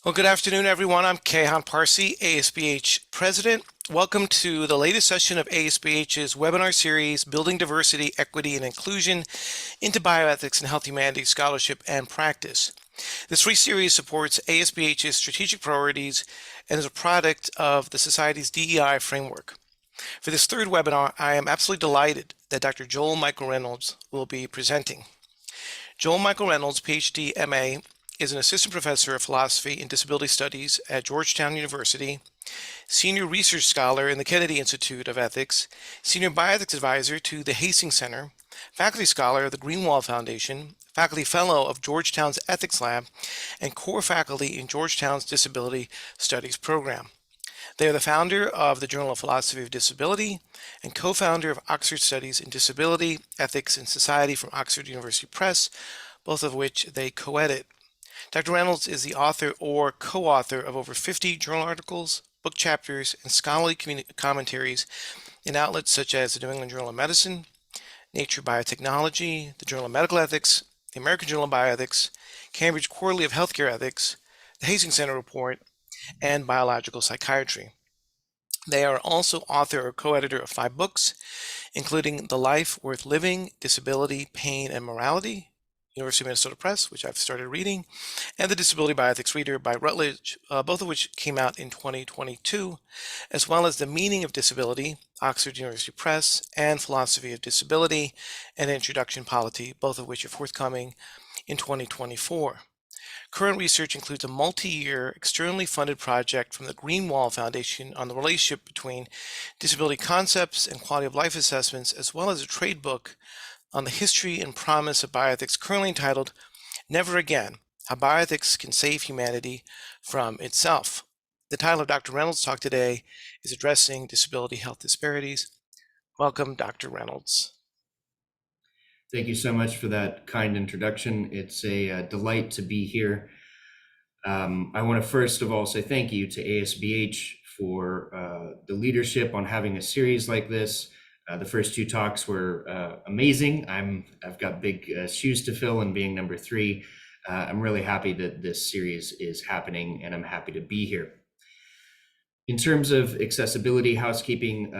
Well, good afternoon, everyone. I'm Kayhan Parsi, ASBH President. Welcome to the latest session of ASBH's webinar series, Building Diversity, Equity, and Inclusion into Bioethics and Health Humanities Scholarship and Practice. This free series supports ASBH's strategic priorities and is a product of the Society's DEI framework. For this third webinar, I am absolutely delighted that Dr. Joel Michael Reynolds will be presenting. Joel Michael Reynolds, PhD, MA, is an assistant professor of philosophy and disability studies at Georgetown University, senior research scholar in the Kennedy Institute of Ethics, senior bioethics advisor to the HEC-C Center, faculty scholar of the Greenwald Foundation, faculty fellow of Georgetown's Ethics Lab, and core faculty in Georgetown's Disability Studies program. They are the founder of the Journal of Philosophy of Disability and co-founder of Oxford Studies in Disability, Ethics, and Society from Oxford University Press, both of which they co-edit. Dr. Reynolds is the author or co-author of over 50 journal articles, book chapters, and scholarly commentaries in outlets such as the New England Journal of Medicine, Nature Biotechnology, the Journal of Medical Ethics, the American Journal of Bioethics, Cambridge Quarterly of Healthcare Ethics, the HEC Center Report, and Biological Psychiatry. They are also author or co-editor of 5 books, including The Life Worth Living, Disability, Pain, and Morality, University of Minnesota Press, which I've started reading, and The Disability Bioethics Reader by Routledge, both of which came out in 2022, as well as The Meaning of Disability, Oxford University Press, and Philosophy of Disability and Introduction Polity, both of which are forthcoming in 2024. Current research includes a multi-year, externally funded project from the Greenwald Foundation on the relationship between disability concepts and quality of life assessments, as well as a trade book on the history and promise of bioethics, currently entitled Never Again, How Bioethics Can Save Humanity from Itself. The title of Dr. Reynolds' talk today is Addressing Disability Health Disparities. Welcome, Dr. Reynolds. Thank you so much for that kind introduction. It's a delight to be here. I want to first of all say thank you to ASBH for the leadership on having a series like this. The first 2 talks were amazing. I've got big shoes to fill, and being number 3, I'm really happy that this series is happening, and I'm happy to be here. In terms of accessibility housekeeping,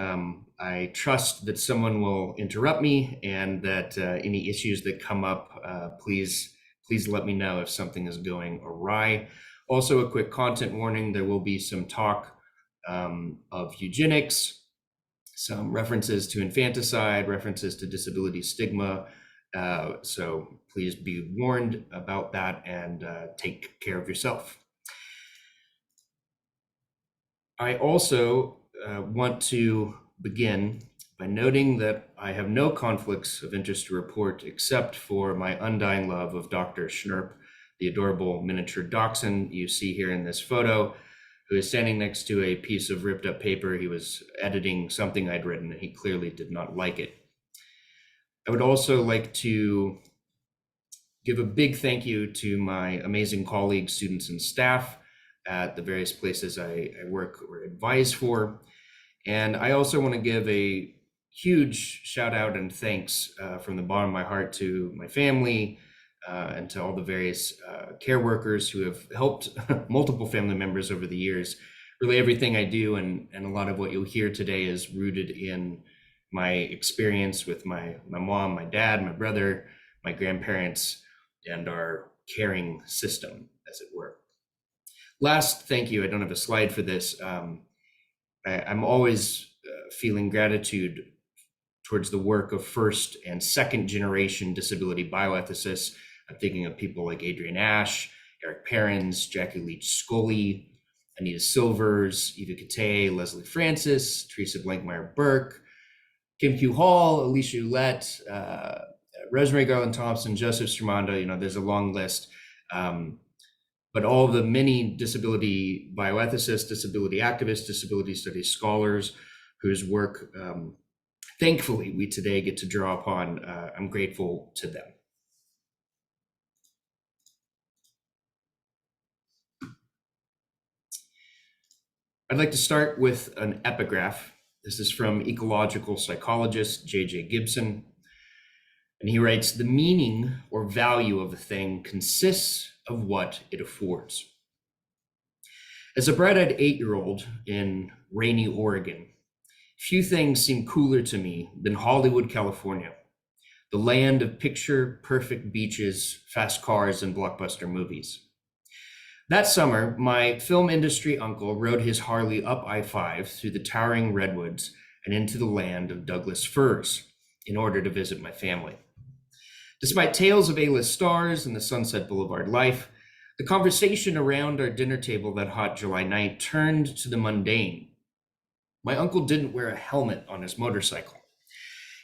I trust that someone will interrupt me, and that any issues that come up, please let me know if something is going awry. Also, a quick content warning: there will be some talk of eugenics, some references to infanticide, references to disability stigma. So please be warned about that, and take care of yourself. I also want to begin by noting that I have no conflicts of interest to report except for my undying love of Dr. Schnurp, the adorable miniature dachshund you see here in this photo, who is standing next to a piece of ripped up paper. He was editing something I'd written, and he clearly did not like it. I would also like to give a big thank you to my amazing colleagues, students, and staff at the various places I work or advise for. And I also want to give a huge shout out and thanks from the bottom of my heart to my family and to all the various care workers who have helped multiple family members over the years. Really, everything I do and a lot of what you'll hear today is rooted in my experience with my mom, my dad, my brother, my grandparents, and our caring system, as it were. Last, thank you. I don't have a slide for this. I'm always feeling gratitude towards the work of first and second generation disability bioethicists. I'm thinking of people like Adrian Ash, Eric Perrins, Jackie Leach Scully, Anita Silvers, Eva Kate, Leslie Francis, Teresa Blankmeyer-Burke, Kim Q Hall, Alicia Ouellette, Rosemary Garland Thompson, Joseph Stromando. There's a long list. But all the many disability bioethicists, disability activists, disability studies scholars whose work, thankfully, we today get to draw upon, I'm grateful to them. I'd like to start with an epigraph. This is from ecological psychologist J.J. Gibson. And he writes, "The meaning or value of a thing consists of what it affords. As a bright-eyed 8-year-old in rainy Oregon, few things seem cooler to me than Hollywood, California, the land of picture-perfect beaches, fast cars, and blockbuster movies. That summer, my film industry uncle rode his Harley up I-5 through the towering redwoods and into the land of Douglas firs in order to visit my family. Despite tales of A-list stars and the Sunset Boulevard life, the conversation around our dinner table that hot July night turned to the mundane. My uncle didn't wear a helmet on his motorcycle.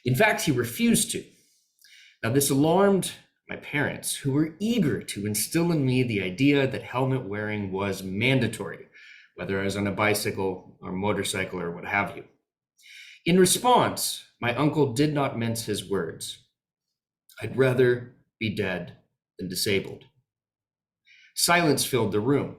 In fact, he refused to. Now, this alarmed my parents, who were eager to instill in me the idea that helmet wearing was mandatory, whether I was on a bicycle or motorcycle or what have you. In response, my uncle did not mince his words. I'd rather be dead than disabled. Silence filled the room.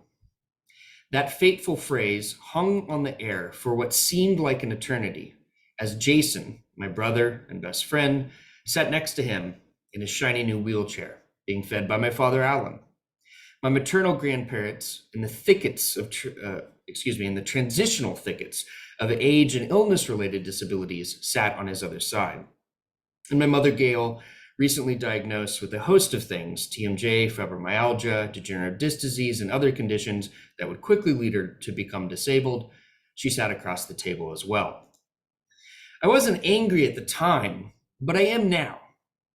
That fateful phrase hung on the air for what seemed like an eternity as Jason, my brother and best friend, sat next to him in his shiny new wheelchair, being fed by my father, Alan. My maternal grandparents in the transitional thickets of age and illness-related disabilities sat on his other side. And my mother, Gail, recently diagnosed with a host of things, TMJ, fibromyalgia, degenerative disc disease, and other conditions that would quickly lead her to become disabled. She sat across the table as well. I wasn't angry at the time, but I am now.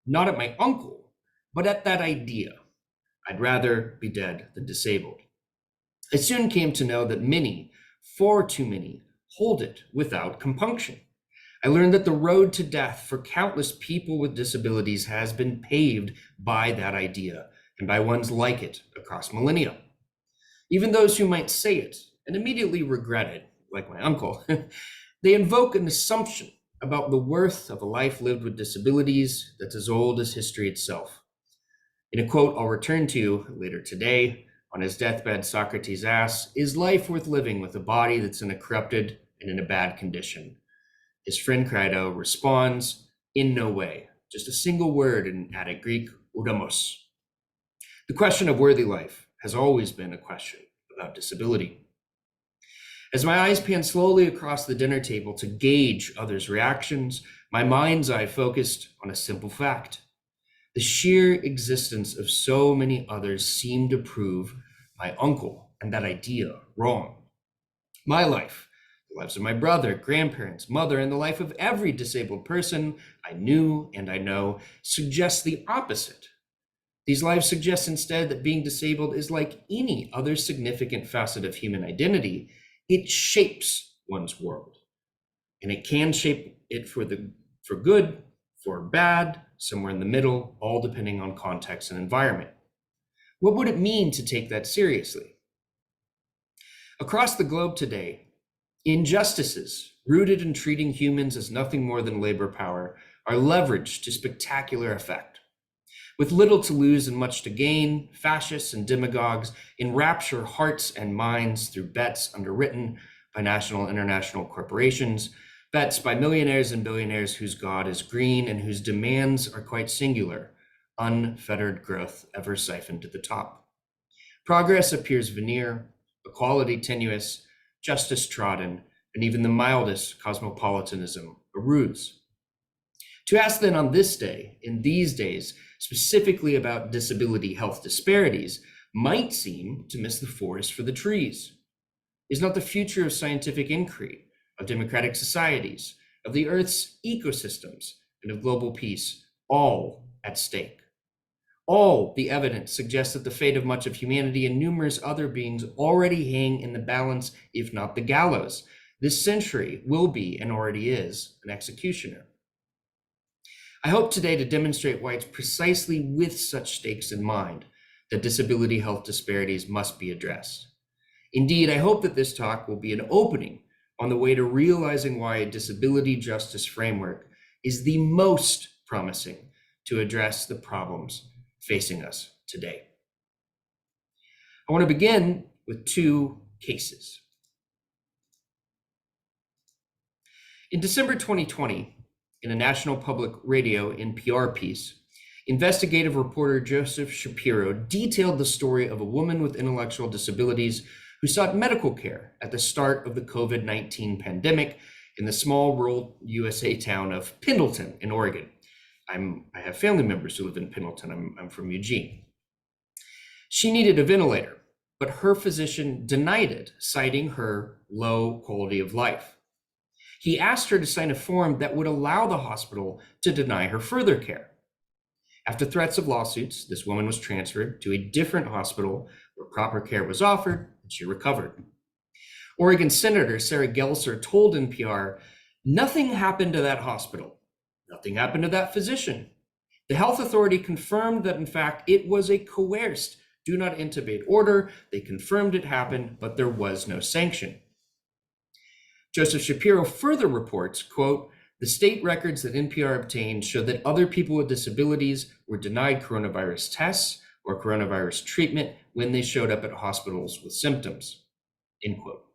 Not at my uncle, but at that idea. I'd rather be dead than disabled. I soon came to know that many, far too many, hold it without compunction. I learned that the road to death for countless people with disabilities has been paved by that idea and by ones like it across millennia. Even those who might say it and immediately regret it, like my uncle, they invoke an assumption about the worth of a life lived with disabilities that's as old as history itself. In a quote I'll return to later today, on his deathbed, Socrates asks, "Is life worth living with a body that's in a corrupted and in a bad condition?" His friend Crito responds, "In no way." Just a single word in Attic Greek, oudamos. The question of worthy life has always been a question about disability. As my eyes pan slowly across the dinner table to gauge others' reactions, my mind's eye focused on a simple fact. The sheer existence of so many others seemed to prove my uncle and that idea wrong. My life, the lives of my brother, grandparents, mother, and the life of every disabled person I knew and I know suggests the opposite. These lives suggest instead that being disabled is like any other significant facet of human identity. It shapes one's world, and it can shape it for good, for bad, somewhere in the middle, all depending on context and environment. What would it mean to take that seriously? Across the globe today, injustices rooted in treating humans as nothing more than labor power are leveraged to spectacular effect. With little to lose and much to gain, fascists and demagogues enrapture hearts and minds through bets underwritten by national and international corporations, bets by millionaires and billionaires whose God is green and whose demands are quite singular, unfettered growth ever siphoned to the top. Progress appears veneer, equality tenuous, justice trodden, and even the mildest cosmopolitanism a ruse. To ask then on this day, in these days, specifically about disability health disparities, might seem to miss the forest for the trees. Is not the future of scientific inquiry, of democratic societies, of the Earth's ecosystems, and of global peace all at stake? All the evidence suggests that the fate of much of humanity and numerous other beings already hang in the balance, if not the gallows. This century will be, and already is, an executioner. I hope today to demonstrate why it's precisely with such stakes in mind that disability health disparities must be addressed. Indeed, I hope that this talk will be an opening on the way to realizing why a disability justice framework is the most promising to address the problems facing us today. I want to begin with two cases. In December 2020, in a National Public Radio NPR piece, investigative reporter Joseph Shapiro detailed the story of a woman with intellectual disabilities who sought medical care at the start of the COVID-19 pandemic in the small rural USA town of Pendleton in Oregon. I have family members who live in Pendleton. I'm from Eugene. She needed a ventilator, but her physician denied it, citing her low quality of life. He asked her to sign a form that would allow the hospital to deny her further care. After threats of lawsuits, this woman was transferred to a different hospital where proper care was offered, and she recovered. Oregon Senator Sarah Gelser told NPR, "Nothing happened to that hospital. Nothing happened to that physician. The health authority confirmed that, in fact, it was a coerced do not intubate order. They confirmed it happened, but there was no sanction." Joseph Shapiro further reports, quote, "The state records that NPR obtained show that other people with disabilities were denied coronavirus tests or coronavirus treatment when they showed up at hospitals with symptoms," end quote.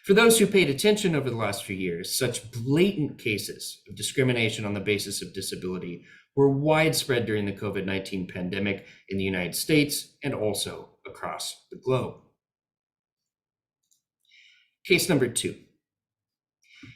For those who paid attention over the last few years, such blatant cases of discrimination on the basis of disability were widespread during the COVID-19 pandemic in the United States and also across the globe. Case number 2.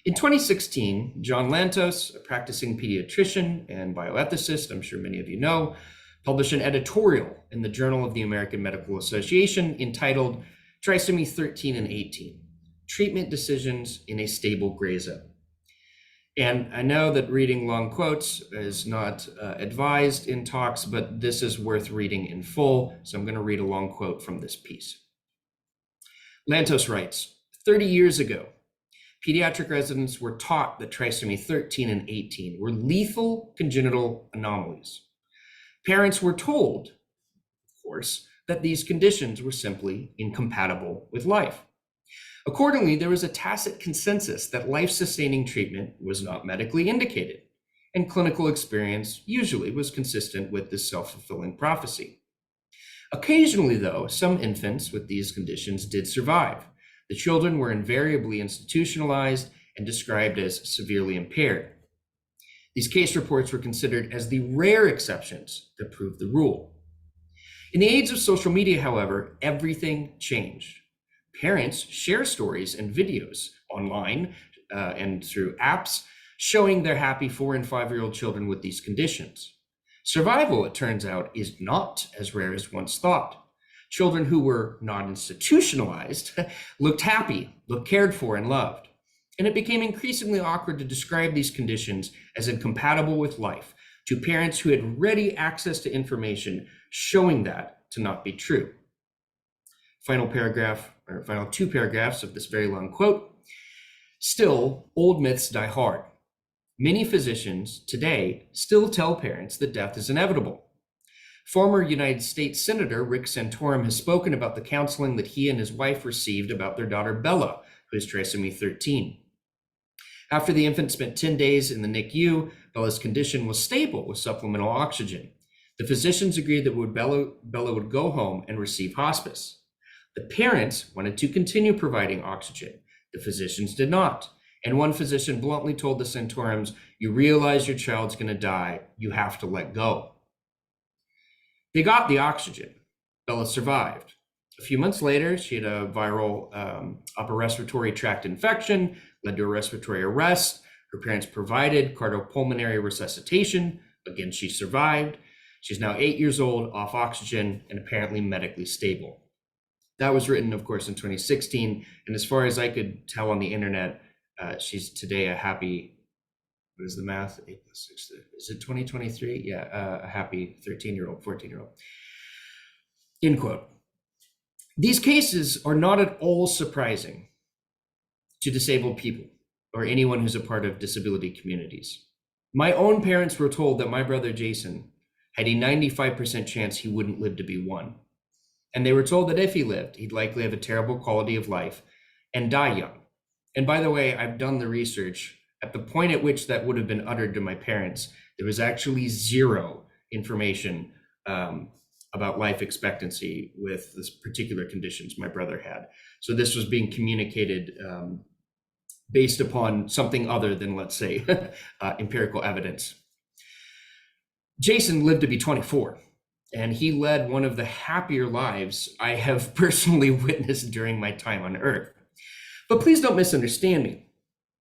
In 2016, John Lantos, a practicing pediatrician and bioethicist, I'm sure many of you know, published an editorial in the Journal of the American Medical Association entitled Trisomy 13 and 18, Treatment Decisions in a Stable Gray Zone. And I know that reading long quotes is not advised in talks, but this is worth reading in full, so I'm going to read a long quote from this piece. Lantos writes, 30 years ago, pediatric residents were taught that trisomy 13 and 18 were lethal congenital anomalies. Parents were told, of course, that these conditions were simply incompatible with life. Accordingly, there was a tacit consensus that life-sustaining treatment was not medically indicated, and clinical experience usually was consistent with this self-fulfilling prophecy. Occasionally, though, some infants with these conditions did survive. The children were invariably institutionalized and described as severely impaired. These case reports were considered as the rare exceptions that proved the rule. In the age of social media, however, everything changed. Parents share stories and videos online and through apps showing their happy 4- and 5-year-old children with these conditions. Survival, it turns out, is not as rare as once thought. Children who were not institutionalized looked happy, looked cared for and loved. And it became increasingly awkward to describe these conditions as incompatible with life to parents who had ready access to information showing that to not be true. Final two paragraphs of this very long quote. Still, old myths die hard. Many physicians today still tell parents that death is inevitable. Former United States Senator Rick Santorum has spoken about the counseling that he and his wife received about their daughter Bella, who is trisomy 13. After the infant spent 10 days in the NICU, Bella's condition was stable with supplemental oxygen. The physicians agreed that Bella would go home and receive hospice. The parents wanted to continue providing oxygen. The physicians did not. And one physician bluntly told the Santorums, "You realize your child's going to die. You have to let go." They got the oxygen. Bella survived. A few months later, she had a viral upper respiratory tract infection, led to a respiratory arrest. Her parents provided cardiopulmonary resuscitation. Again, she survived. She's now 8 years old, off oxygen, and apparently medically stable. That was written, of course, in 2016. And as far as I could tell on the internet, she's today a happy, what is the math? 8 plus 6, is it 2023? Yeah, a happy 13-year-old, 14-year-old. End quote. These cases are not at all surprising to disabled people or anyone who's a part of disability communities. My own parents were told that my brother Jason had a 95% chance he wouldn't live to be 1. And they were told that if he lived, he'd likely have a terrible quality of life and die young. And by the way, I've done the research. At the point at which that would have been uttered to my parents, there was actually zero information about life expectancy with this particular conditions my brother had. So this was being communicated based upon something other than, let's say, empirical evidence. Jason lived to be 24. and he led one of the happier lives I have personally witnessed during my time on Earth. But please don't misunderstand me.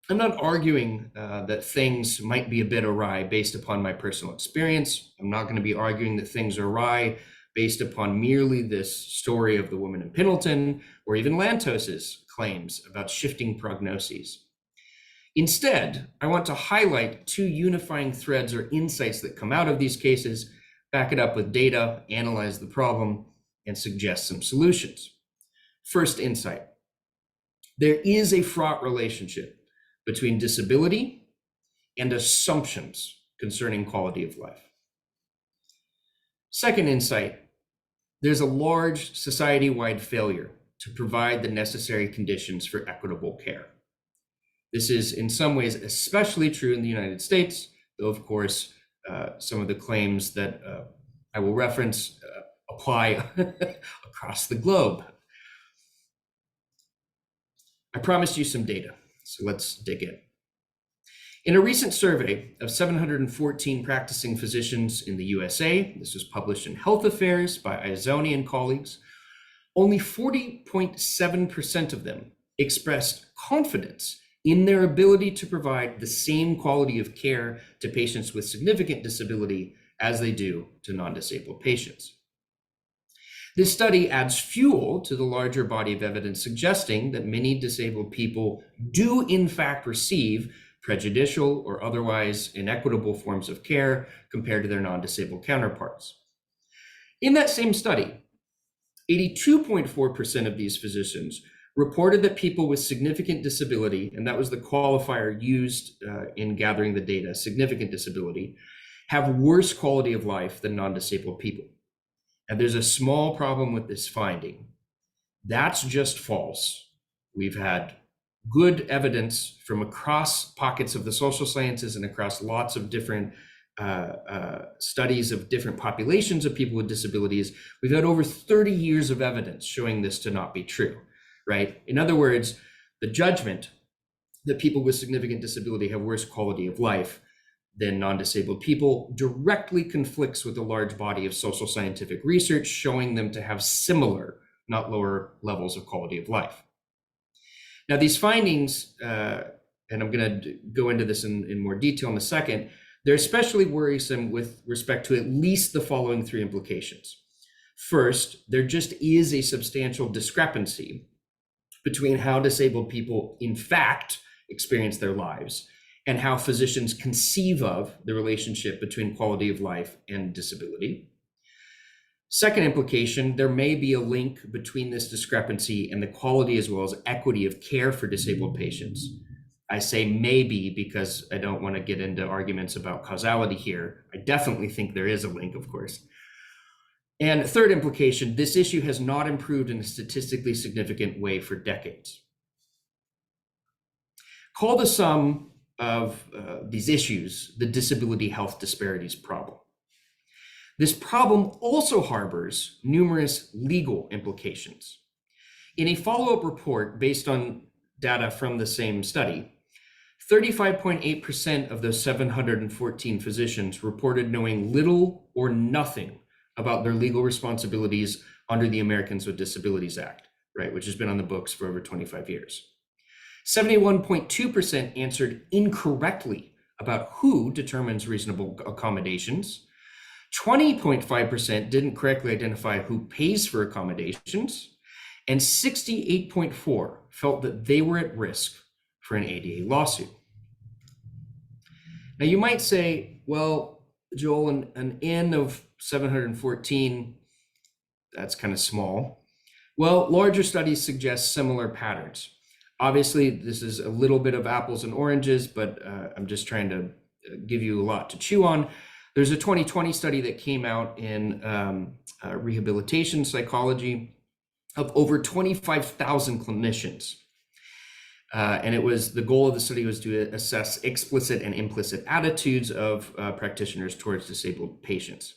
I'm not arguing that things might be a bit awry based upon my personal experience. I'm not going to be arguing that things are awry based upon merely this story of the woman in Pendleton or even Lantos's claims about shifting prognoses. Instead, I want to highlight two unifying threads or insights that come out of these cases, back it up with data, analyze the problem, and suggest some solutions. First insight: there is a fraught relationship between disability and assumptions concerning quality of life. Second insight: there's a large society-wide failure to provide the necessary conditions for equitable care. This is in some ways especially true in the United States, though of course some of the claims that I will reference apply across the globe. I promised you some data, so let's dig in. In a recent survey of 714 practicing physicians in the USA, this was published in Health Affairs by Izzoni and colleagues, only 40.7% of them expressed confidence in their ability to provide the same quality of care to patients with significant disability as they do to non-disabled patients. This study adds fuel to the larger body of evidence suggesting that many disabled people do in fact receive prejudicial or otherwise inequitable forms of care compared to their non-disabled counterparts. In that same study, 82.4% of these physicians reported that people with significant disability, and that was the qualifier used in gathering the data, significant disability, have worse quality of life than non-disabled people. And there's a small problem with this finding. That's just false. We've had good evidence from across pockets of the social sciences and across lots of different studies of different populations of people with disabilities. We've had over 30 years of evidence showing this to not be true, right? In other words, the judgment that people with significant disability have worse quality of life than non-disabled people directly conflicts with a large body of social scientific research showing them to have similar, not lower levels of quality of life. Now, these findings, and I'm going to go into this in more detail in a second, they're especially worrisome with respect to at least the following three implications. First, there just is a substantial discrepancy between how disabled people in fact experience their lives and how physicians conceive of the relationship between quality of life and disability. Second implication, there may be a link between this discrepancy and the quality as well as equity of care for disabled patients. I say maybe because I don't want to get into arguments about causality here. I definitely think there is a link, of course. And third implication, this issue has not improved in a statistically significant way for decades. Call the sum of these issues the disability health disparities problem. This problem also harbors numerous legal implications. In a follow-up report based on data from the same study, 35.8% of those 714 physicians reported knowing little or nothing about their legal responsibilities under the Americans with Disabilities Act, right, which has been on the books for over 25 years. 71.2% answered incorrectly about who determines reasonable accommodations. 20.5% didn't correctly identify who pays for accommodations, and 68.4% felt that they were at risk for an ADA lawsuit. Now you might say, well, Joel, an N of 714, that's kind of small. Well, larger studies suggest similar patterns. Obviously, this is a little bit of apples and oranges, but I'm just trying to give you a lot to chew on. There's a 2020 study that came out in rehabilitation psychology of over 25,000 clinicians. And it was, the goal of the study was to assess explicit and implicit attitudes of practitioners towards disabled patients.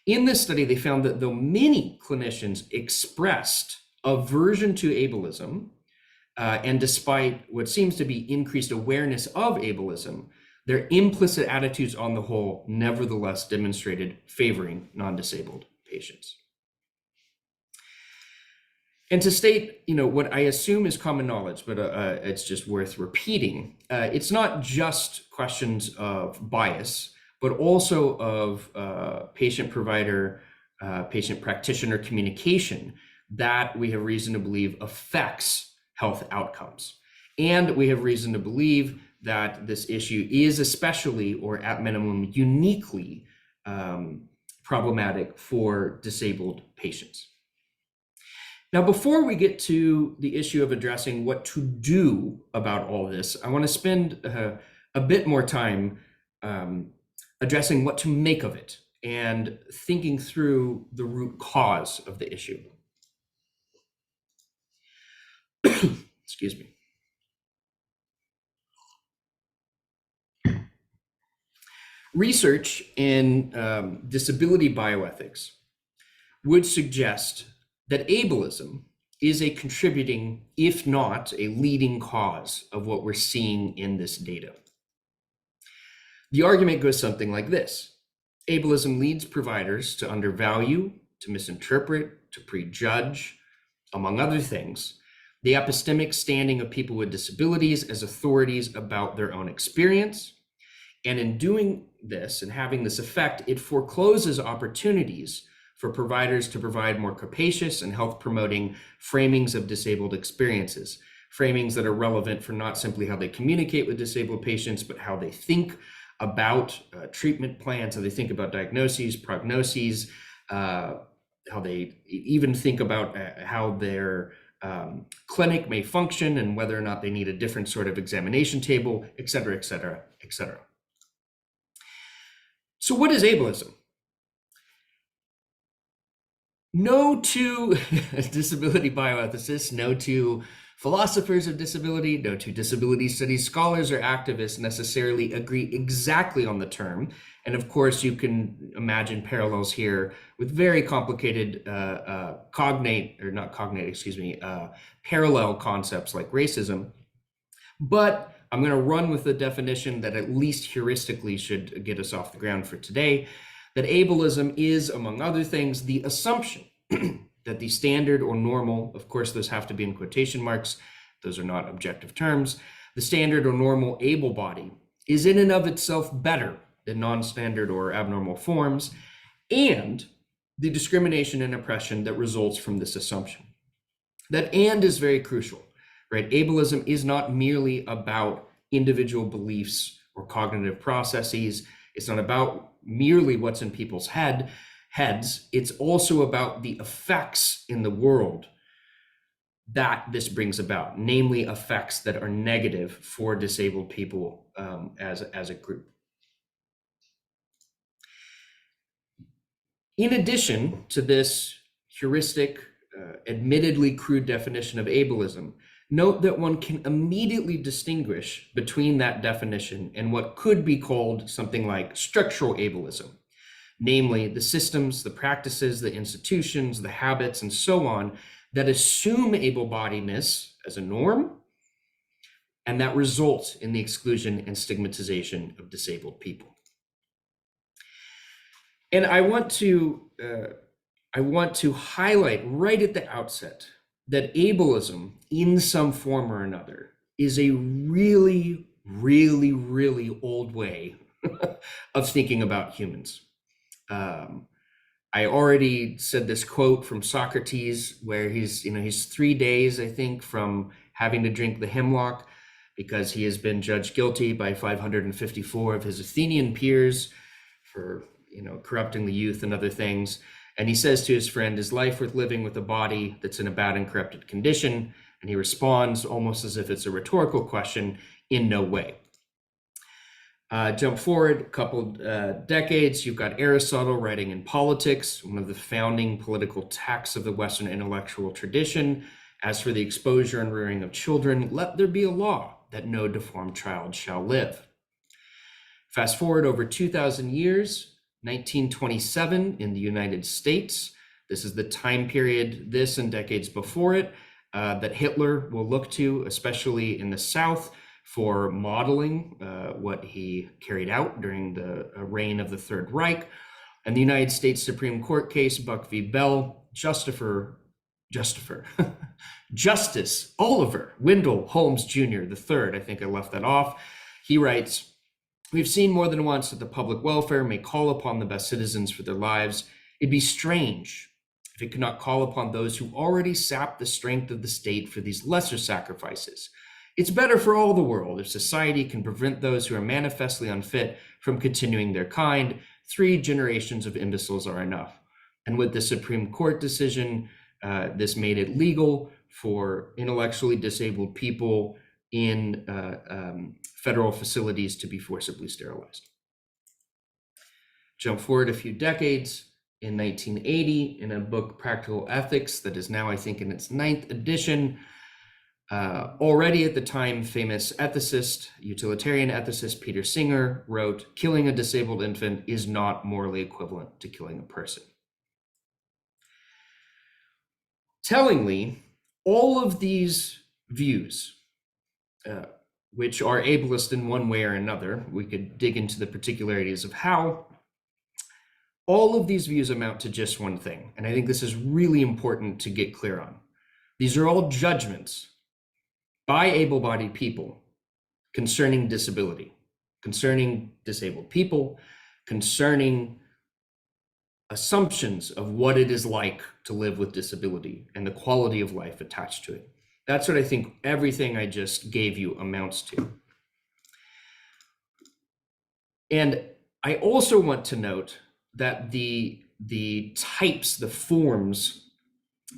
In this study, they found that though many clinicians expressed aversion to ableism, and despite what seems to be increased awareness of ableism, their implicit attitudes on the whole nevertheless demonstrated favoring non-disabled patients. And to state, what I assume is common knowledge, but it's just worth repeating. It's not just questions of bias, but also of patient-provider, patient-practitioner communication that we have reason to believe affects health outcomes. And we have reason to believe that this issue is especially, or at minimum, uniquely problematic for disabled patients. Now, before we get to the issue of addressing what to do about all this, I want to spend a bit more time addressing what to make of it and thinking through the root cause of the issue. Excuse me. Research in disability bioethics would suggest that ableism is a contributing, if not a leading cause of what we're seeing in this data. The argument goes something like this. Ableism leads providers to undervalue, to misinterpret, to prejudge, among other things, the epistemic standing of people with disabilities as authorities about their own experience. And in doing this and having this effect, it forecloses opportunities for providers to provide more capacious and health-promoting framings of disabled experiences, framings that are relevant for not simply how they communicate with disabled patients, but how they think about treatment plans, how they think about diagnoses, prognoses, how they even think about how their clinic may function and whether or not they need a different sort of examination table, et cetera, et cetera, et cetera. So what is ableism? No two disability bioethicists, no two philosophers of disability, no two disability studies scholars or activists necessarily agree exactly on the term. And of course, you can imagine parallels here with very complicated parallel concepts like racism. But I'm going to run with the definition that at least heuristically should get us off the ground for today, that ableism is, among other things, the assumption that the standard or normal, of course, those have to be in quotation marks, those are not objective terms, the standard or normal able body is in and of itself better than non-standard or abnormal forms, and the discrimination and oppression that results from this assumption. That "and" is very crucial, right? Ableism is not merely about individual beliefs or cognitive processes. It's not about merely what's in people's heads. It's also about the effects in the world that this brings about, namely effects that are negative for disabled people as a group. In addition to this heuristic, admittedly crude definition of ableism, note that one can immediately distinguish between that definition and what could be called something like structural ableism, namely the systems, the practices, the institutions, the habits, and so on that assume able-bodiedness as a norm and that result in the exclusion and stigmatization of disabled people. And I want to highlight right at the outset that ableism, in some form or another, is a really, really, really old way of thinking about humans. I already said this quote from Socrates, where he's 3 days, I think, from having to drink the hemlock because he has been judged guilty by 554 of his Athenian peers for corrupting the youth and other things. And he says to his friend, "Is life worth living with a body that's in a bad and corrupted condition?" And he responds almost as if it's a rhetorical question, "In no way." Jump forward a couple decades, you've got Aristotle writing in Politics, one of the founding political texts of the Western intellectual tradition. "As for the exposure and rearing of children, let there be a law that no deformed child shall live." Fast forward over 2,000 years, 1927 in the United States. This is the time period, this and decades before it, that Hitler will look to, especially in the South, for modeling what he carried out during the reign of the Third Reich. And the United States Supreme Court case, Buck v. Bell, Justice Oliver Wendell Holmes Jr. III, I think I left that off. He writes, "We've seen more than once that the public welfare may call upon the best citizens for their lives. It'd be strange if it could not call upon those who already sap the strength of the state for these lesser sacrifices. It's better for all the world if society can prevent those who are manifestly unfit from continuing their kind. 3 generations of imbeciles are enough." And with the Supreme Court decision, this made it legal for intellectually disabled people in federal facilities to be forcibly sterilized. Jump forward a few decades. In 1980, in a book, Practical Ethics, that is now, I think, in its 9th edition, already at the time famous ethicist, utilitarian ethicist Peter Singer wrote, "Killing a disabled infant is not morally equivalent to killing a person." Tellingly, all of these views, which are ableist in one way or another, we could dig into the particularities of how, all of these views amount to just one thing. And I think this is really important to get clear on. These are all judgments by able-bodied people concerning disability, concerning disabled people, concerning assumptions of what it is like to live with disability and the quality of life attached to it. That's what I think everything I just gave you amounts to. And I also want to note that the types, the forms,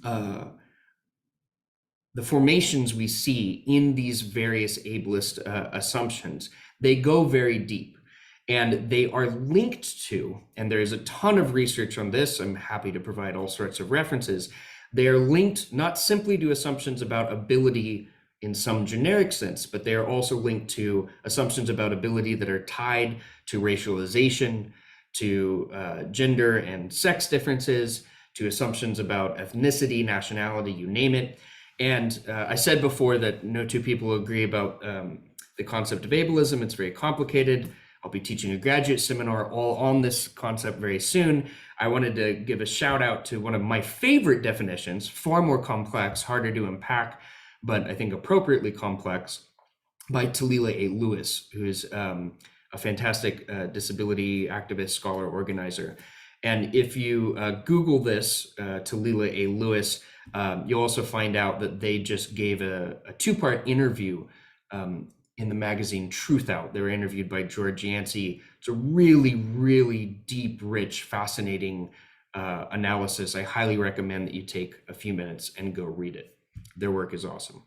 the formations we see in these various ableist assumptions, they go very deep. And they are linked to, and there is a ton of research on this, I'm happy to provide all sorts of references. They are linked not simply to assumptions about ability in some generic sense, but they are also linked to assumptions about ability that are tied to racialization, to gender and sex differences, to assumptions about ethnicity, nationality, you name it. And I said before that no two people agree about the concept of ableism. It's very complicated. I'll be teaching a graduate seminar all on this concept very soon. I wanted to give a shout out to one of my favorite definitions, far more complex, harder to unpack, but I think appropriately complex, by Talila A. Lewis, who is a fantastic disability activist, scholar, organizer. And if you Google this, Talila A. Lewis, you'll also find out that they just gave a 2-part interview in the magazine Truth Out. They were interviewed by George Yancey. It's a really, really deep, rich, fascinating analysis. I highly recommend that you take a few minutes and go read it. Their work is awesome.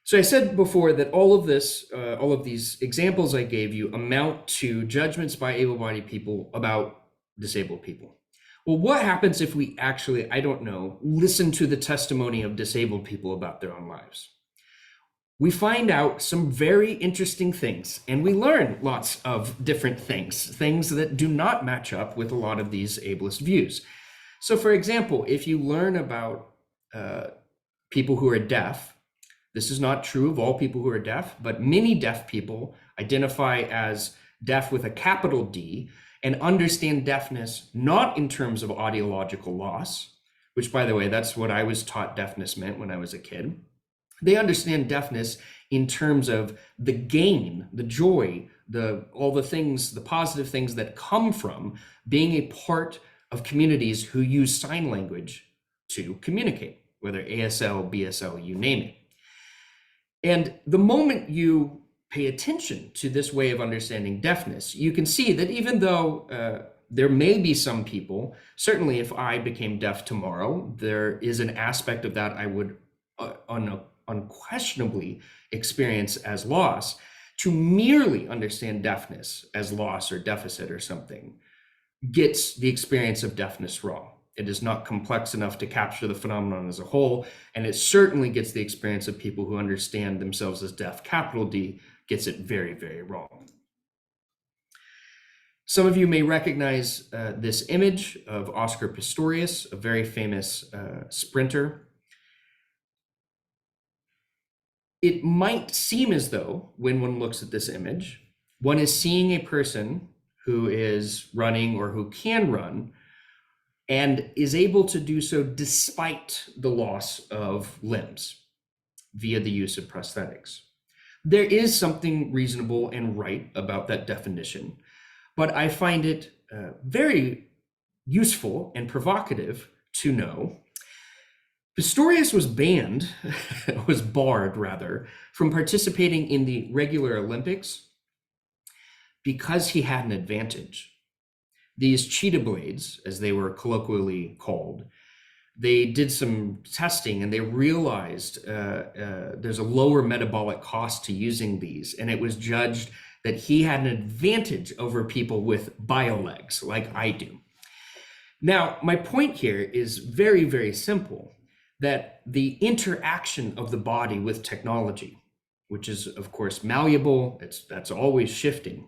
So I said before that all of these examples I gave you amount to judgments by able-bodied people about disabled people. Well, what happens if we actually, I don't know, listen to the testimony of disabled people about their own lives? We find out some very interesting things, and we learn lots of different things that do not match up with a lot of these ableist views. So for example, if you learn about people who are deaf, this is not true of all people who are deaf, but many deaf people identify as deaf with a capital D and understand deafness not in terms of audiological loss, which, by the way, that's what I was taught deafness meant when I was a kid. They understand deafness in terms of the gain, the joy, all the things, the positive things that come from being a part of communities who use sign language to communicate, whether ASL, BSL, you name it. And the moment you pay attention to this way of understanding deafness, you can see that even though there may be some people, certainly if I became deaf tomorrow, there is an aspect of that I would unquestionably experience as loss. To merely understand deafness as loss or deficit or something gets the experience of deafness wrong. It is not complex enough to capture the phenomenon as a whole, and it certainly gets the experience of people who understand themselves as deaf, capital D, gets it very, very wrong. Some of you may recognize this image of Oscar Pistorius, a very famous sprinter. It might seem as though, when one looks at this image, one is seeing a person who is running or who can run and is able to do so despite the loss of limbs via the use of prosthetics. There is something reasonable and right about that definition, but I find it very useful and provocative to know Pistorius was banned, was barred rather, from participating in the regular Olympics because he had an advantage. These cheetah blades, as they were colloquially called, they did some testing and they realized there's a lower metabolic cost to using these. And it was judged that he had an advantage over people with bio legs like I do. Now, my point here is very, very simple, that the interaction of the body with technology, which is of course malleable, that's always shifting,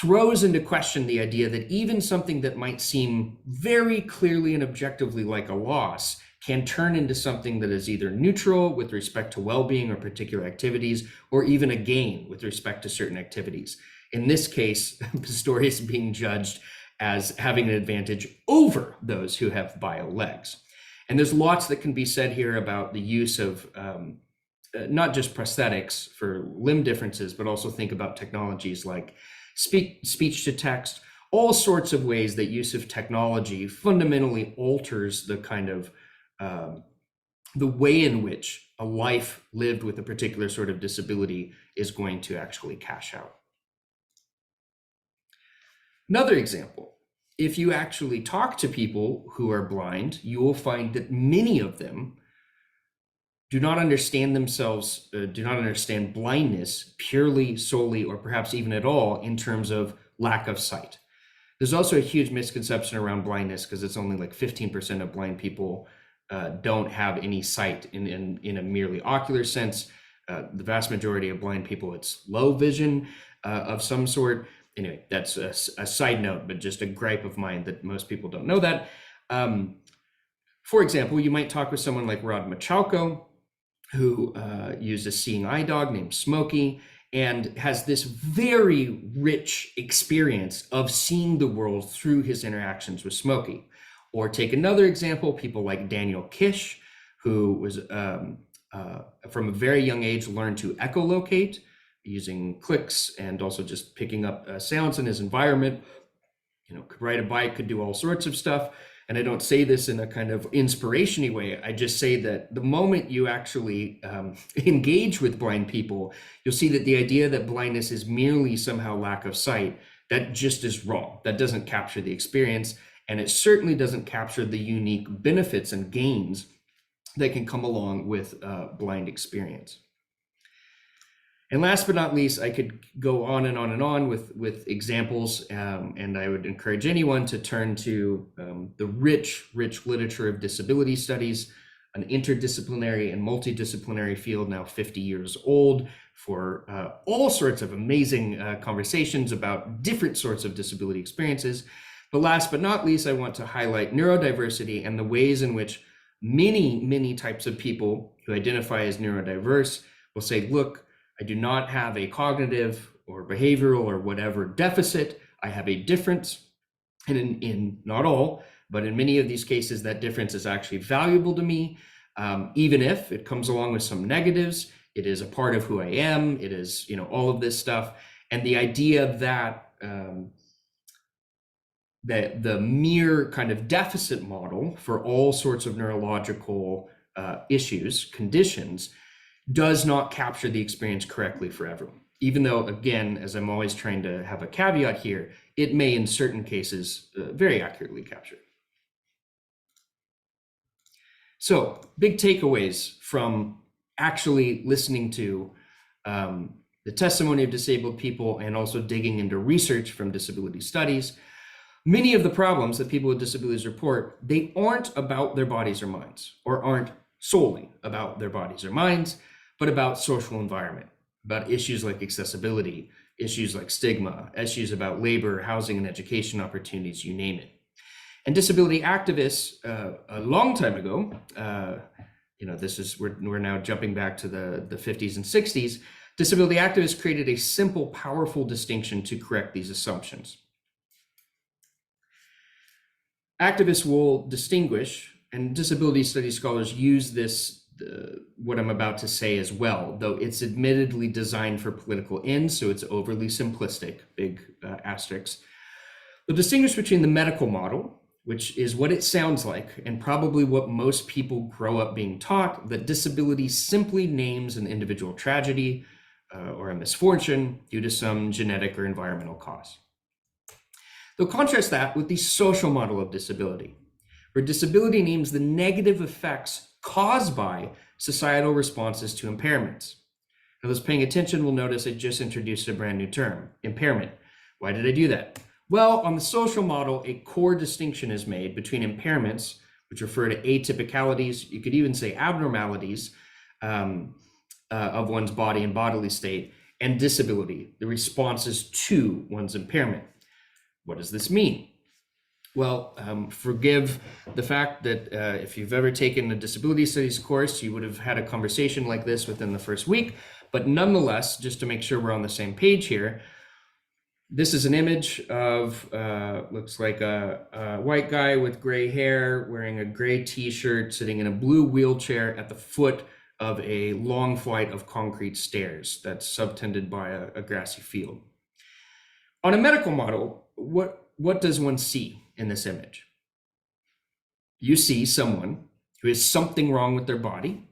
throws into question the idea that even something that might seem very clearly and objectively like a loss can turn into something that is either neutral with respect to well-being or particular activities, or even a gain with respect to certain activities. In this case, Pistorius being judged as having an advantage over those who have bio legs. And there's lots that can be said here about the use of not just prosthetics for limb differences, but also think about technologies like speech to text, all sorts of ways that use of technology fundamentally alters the kind of the way in which a life lived with a particular sort of disability is going to actually cash out. Another example, if you actually talk to people who are blind, you will find that many of them do not understand themselves, do not understand blindness purely, solely, or perhaps even at all in terms of lack of sight. There's also a huge misconception around blindness because it's only like 15% of blind people don't have any sight in a merely ocular sense. The vast majority of blind people, it's low vision of some sort. Anyway, that's a side note, but just a gripe of mine that most people don't know that. For example, you might talk with someone like Rod Machalko, who used a seeing eye dog named Smokey, and has this very rich experience of seeing the world through his interactions with Smokey. Or take another example, people like Daniel Kish, who was from a very young age learned to echolocate using clicks and also just picking up sounds in his environment. You know, could ride a bike, could do all sorts of stuff. And I don't say this in a kind of inspiration-y way. I just say that the moment you actually engage with blind people, you'll see that the idea that blindness is merely somehow lack of sight, that just is wrong. That doesn't capture the experience. And it certainly doesn't capture the unique benefits and gains that can come along with blind experience. And last but not least, I could go on and on and on with examples, and I would encourage anyone to turn to the rich literature of disability studies, an interdisciplinary and multidisciplinary field now 50 years old, for all sorts of amazing conversations about different sorts of disability experiences. But last but not least, I want to highlight neurodiversity and the ways in which many types of people who identify as neurodiverse will say, look, I do not have a cognitive or behavioral or whatever deficit. I have a difference. And in not all, but in many of these cases, that difference is actually valuable to me. Even if it comes along with some negatives, it is a part of who I am. It is, you know, all of this stuff. And the idea that that the mere kind of deficit model for all sorts of neurological issues, conditions, does not capture the experience correctly for everyone. Even though, again, as I'm always trying to have a caveat here, it may in certain cases very accurately capture it. So, big takeaways from actually listening to the testimony of disabled people and also digging into research from disability studies. Many of the problems that people with disabilities report, they aren't about their bodies or minds, or aren't solely about their bodies or minds, but about social environment, about issues like accessibility, issues like stigma, issues about labor, housing, and education opportunities, you name it. And disability activists, a long time ago, you know, this is, we're now jumping back to the 50s and 60s, Disability activists created a simple, powerful distinction to correct these assumptions. Activists will distinguish, and disability studies scholars use this, what I'm about to say as well, though it's admittedly designed for political ends, so it's overly simplistic, big asterisks. They'll distinguish between the medical model, which is what it sounds like, and probably what most people grow up being taught, that disability simply names an individual tragedy or a misfortune due to some genetic or environmental cause. They'll contrast that with the social model of disability, where disability names the negative effects caused by societal responses to impairments. Now, those paying attention will notice I just introduced a brand new term, impairment. Why did I do that? Well, on the social model, a core distinction is made between impairments, which refer to atypicalities, you could even say abnormalities of one's body and bodily state, and disability, the responses to one's impairment. What does this mean? Well, forgive the fact that if you've ever taken a disability studies course, you would have had a conversation like this within the first week. But nonetheless, just to make sure we're on the same page here, this is an image of, looks like a white guy with gray hair wearing a gray t-shirt sitting in a blue wheelchair at the foot of a long flight of concrete stairs that's subtended by a grassy field. On a medical model, what does one see in this image? You see someone who has something wrong with their body.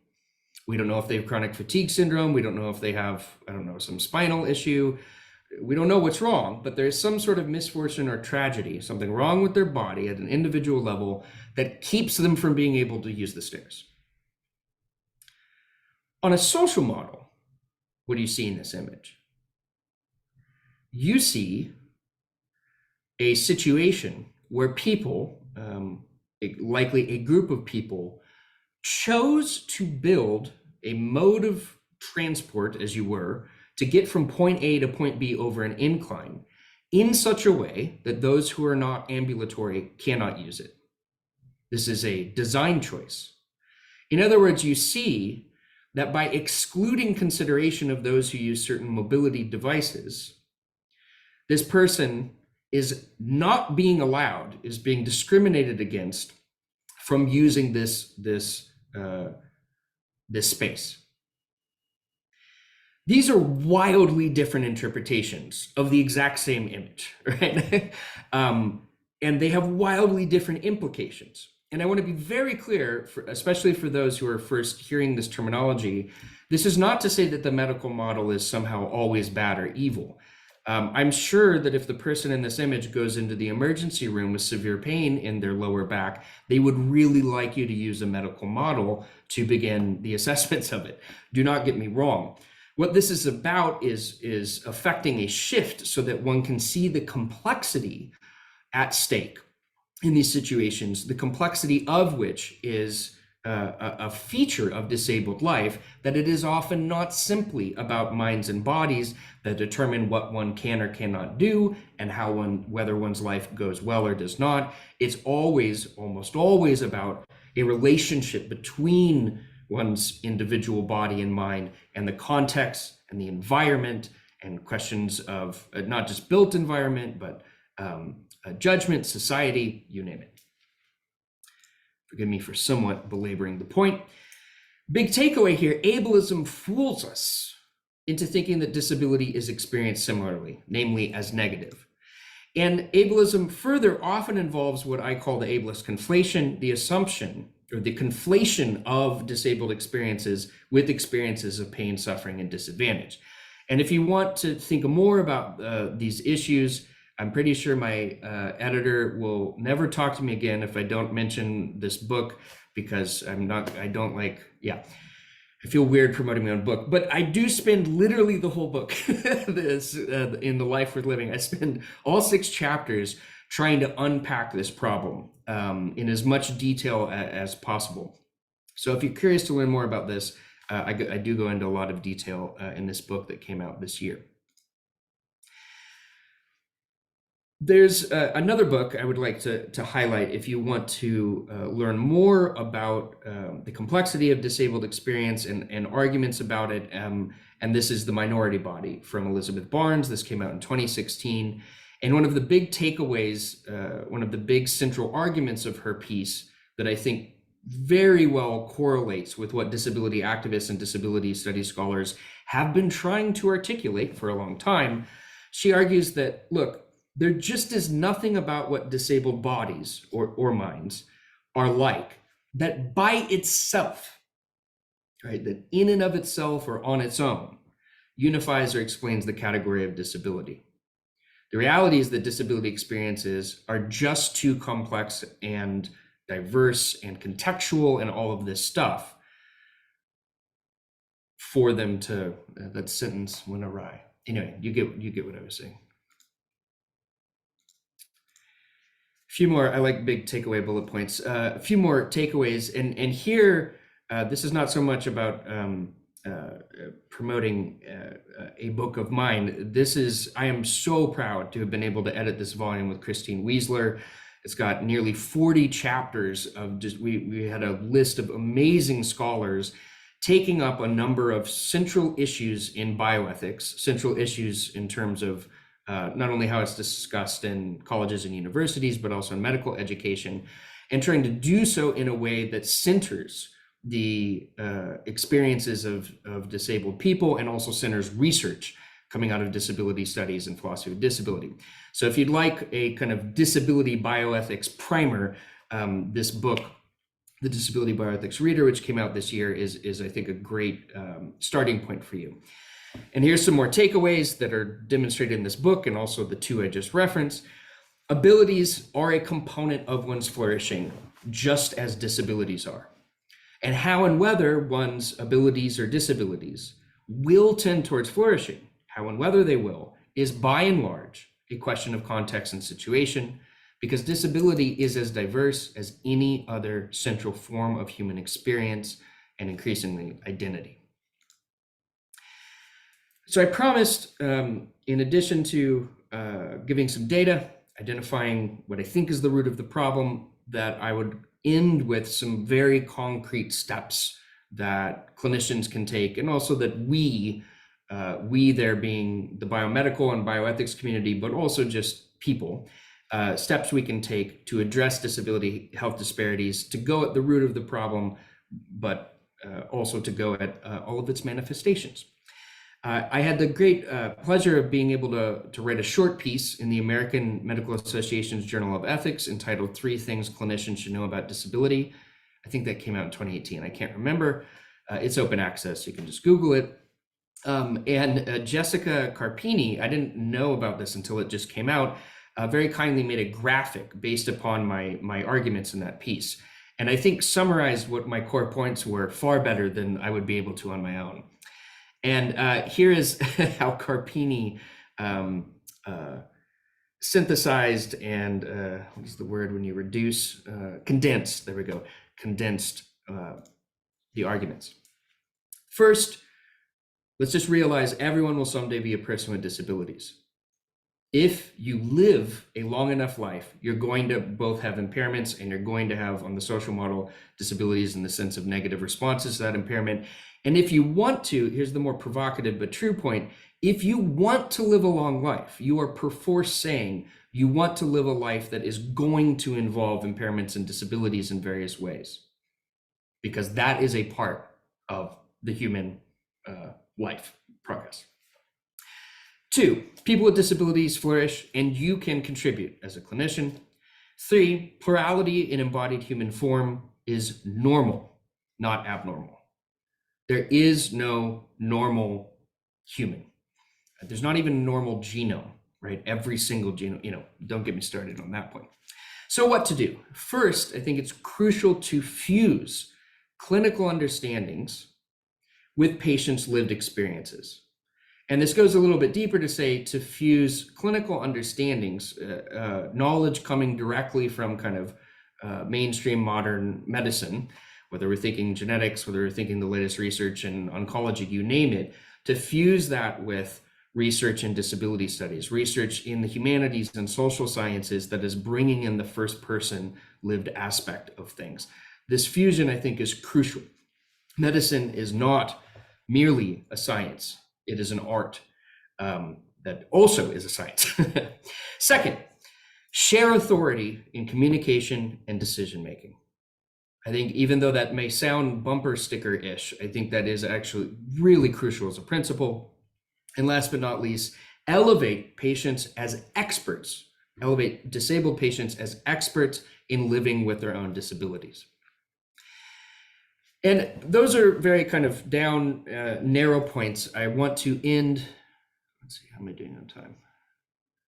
We don't know if they have chronic fatigue syndrome. We don't know if they have, I don't know, some spinal issue. We don't know what's wrong, but there's some sort of misfortune or tragedy, something wrong with their body at an individual level that keeps them from being able to use the stairs. On a social model, what do you see in this image? You see a situation where people, likely a group of people, chose to build a mode of transport, as you were, to get from point A to point B over an incline in such a way that those who are not ambulatory cannot use it. This is a design choice. In other words, you see that by excluding consideration of those who use certain mobility devices, this person is not being allowed, is being discriminated against from using this space. These are wildly different interpretations of the exact same image, right? And they have wildly different implications. And I want to be very clear, especially for those who are first hearing this terminology, this is not to say that the medical model is somehow always bad or evil. I'm sure that if the person in this image goes into the emergency room with severe pain in their lower back, they would really like you to use a medical model to begin the assessments of it. Do not get me wrong. What this is about is affecting a shift so that one can see the complexity at stake in these situations, the complexity of which is a feature of disabled life, that it is often not simply about minds and bodies that determine what one can or cannot do and how whether one's life goes well or does not. It's always, almost always, about a relationship between one's individual body and mind and the context and the environment and questions of not just built environment, but judgment, society, you name it. Forgive me for somewhat belaboring the point. Big takeaway here, ableism fools us into thinking that disability is experienced similarly, namely as negative. And ableism further often involves what I call the ableist conflation, the assumption or the conflation of disabled experiences with experiences of pain, suffering, and disadvantage. And if you want to think more about these issues, I'm pretty sure my editor will never talk to me again if I don't mention this book, because I feel weird promoting my own book, but I do spend literally the whole book in The Life Worth Living. I spend all 6 chapters trying to unpack this problem in as much detail as possible. So if you're curious to learn more about this, I do go into a lot of detail in this book that came out this year. There's another book I would like to highlight if you want to learn more about the complexity of disabled experience and arguments about it. And this is The Minority Body from Elizabeth Barnes. This came out in 2016. And one of the big takeaways, one of the big central arguments of her piece that I think very well correlates with what disability activists and disability studies scholars have been trying to articulate for a long time. She argues that, look, there just is nothing about what disabled bodies or minds are like that by itself, right, that in and of itself or on its own unifies or explains the category of disability. The reality is that disability experiences are just too complex and diverse and contextual and all of this stuff for them to, that sentence went awry. Anyway, you get what I was saying. A few more, I like big takeaway bullet points. A few more takeaways, and here, this is not so much about promoting a book of mine. This is, I am so proud to have been able to edit this volume with Christine Wiesler. It's got nearly 40 chapters of just, we had a list of amazing scholars taking up a number of central issues in bioethics, central issues in terms of not only how it's discussed in colleges and universities, but also in medical education, and trying to do so in a way that centers the experiences of disabled people and also centers research coming out of disability studies and philosophy of disability. So if you'd like a kind of disability bioethics primer, this book, The Disability Bioethics Reader, which came out this year, is I think a great starting point for you. And here's some more takeaways that are demonstrated in this book and also the two I just referenced. Abilities are a component of one's flourishing, just as disabilities are. And how and whether one's abilities or disabilities will tend towards flourishing, how and whether they will, is by and large a question of context and situation, because disability is as diverse as any other central form of human experience and increasingly identity. So I promised, in addition to giving some data, identifying what I think is the root of the problem, that I would end with some very concrete steps that clinicians can take, and also that we there being the biomedical and bioethics community, but also just people, steps we can take to address disability health disparities, to go at the root of the problem, but also to go at all of its manifestations. I had the great pleasure of being able to write a short piece in the American Medical Association's Journal of Ethics entitled 3 Things Clinicians Should Know About Disability. I think that came out in 2018. I can't remember. It's open access. You can just Google it. And Jessica Carpini, I didn't know about this until it just came out, very kindly made a graphic based upon my arguments in that piece. And I think summarized what my core points were far better than I would be able to on my own. And here is how Carpini synthesized and what is the word when you reduce? Condensed, there we go, condensed the arguments. First, let's just realize everyone will someday be a person with disabilities. If you live a long enough life, you're going to both have impairments and you're going to have, on the social model, disabilities in the sense of negative responses to that impairment. And if you want to, here's the more provocative but true point, if you want to live a long life, you are perforce saying you want to live a life that is going to involve impairments and disabilities in various ways, because that is a part of the human life progress. 2, people with disabilities flourish and you can contribute as a clinician. 3, plurality in embodied human form is normal, not abnormal. There is no normal human. There's not even a normal genome, right? Every single genome, don't get me started on that point. So what to do? First, I think it's crucial to fuse clinical understandings with patients' lived experiences. And this goes a little bit deeper to say to fuse clinical understandings, knowledge coming directly from kind of mainstream modern medicine, whether we're thinking genetics, whether we're thinking the latest research in oncology, you name it, to fuse that with research in disability studies, research in the humanities and social sciences that is bringing in the first person lived aspect of things. This fusion, I think, is crucial. Medicine is not merely a science, it is an art that also is a science. Second, share authority in communication and decision making. I think even though that may sound bumper sticker-ish, I think that is actually really crucial as a principle. And last but not least, elevate patients as experts, elevate disabled patients as experts in living with their own disabilities. And those are very kind of down, narrow points. I want to end, let's see, how am I doing on time?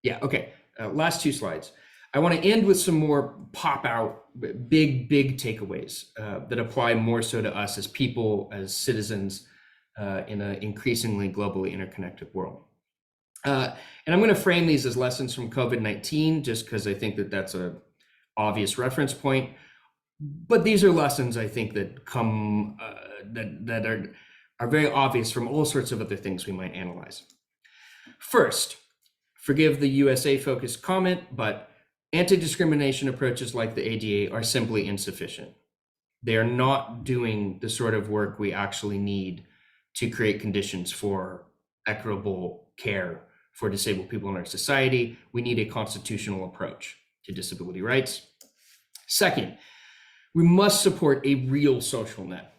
Yeah, okay, last two slides. I want to end with some more pop out, big takeaways that apply more so to us as people, as citizens in an increasingly globally interconnected world. And I'm going to frame these as lessons from COVID-19, just because I think that that's an obvious reference point. But these are lessons I think that come, that are very obvious from all sorts of other things we might analyze. First, forgive the USA-focused comment, but anti-discrimination approaches like the ADA are simply insufficient. They are not doing the sort of work we actually need to create conditions for equitable care for disabled people in our society. We need a constitutional approach to disability rights. Second, we must support a real social net.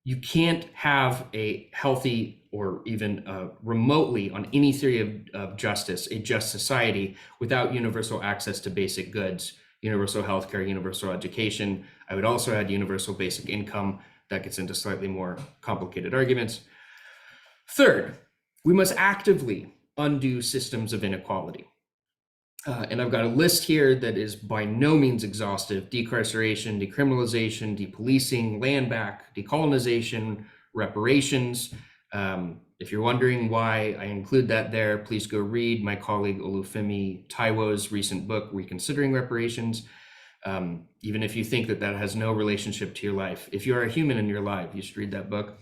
You can't have a healthy or even remotely on any theory of justice, a just society without universal access to basic goods, universal healthcare, universal education. I would also add universal basic income. That gets into slightly more complicated arguments. Third, we must actively undo systems of inequality. And I've got a list here that is by no means exhaustive: decarceration, decriminalization, depolicing, land back, decolonization, reparations. If you're wondering why I include that there, please go read my colleague Olufemi Taiwo's recent book, Reconsidering Reparations. Even if you think that that has no relationship to your life, if you're a human in your life, you should read that book.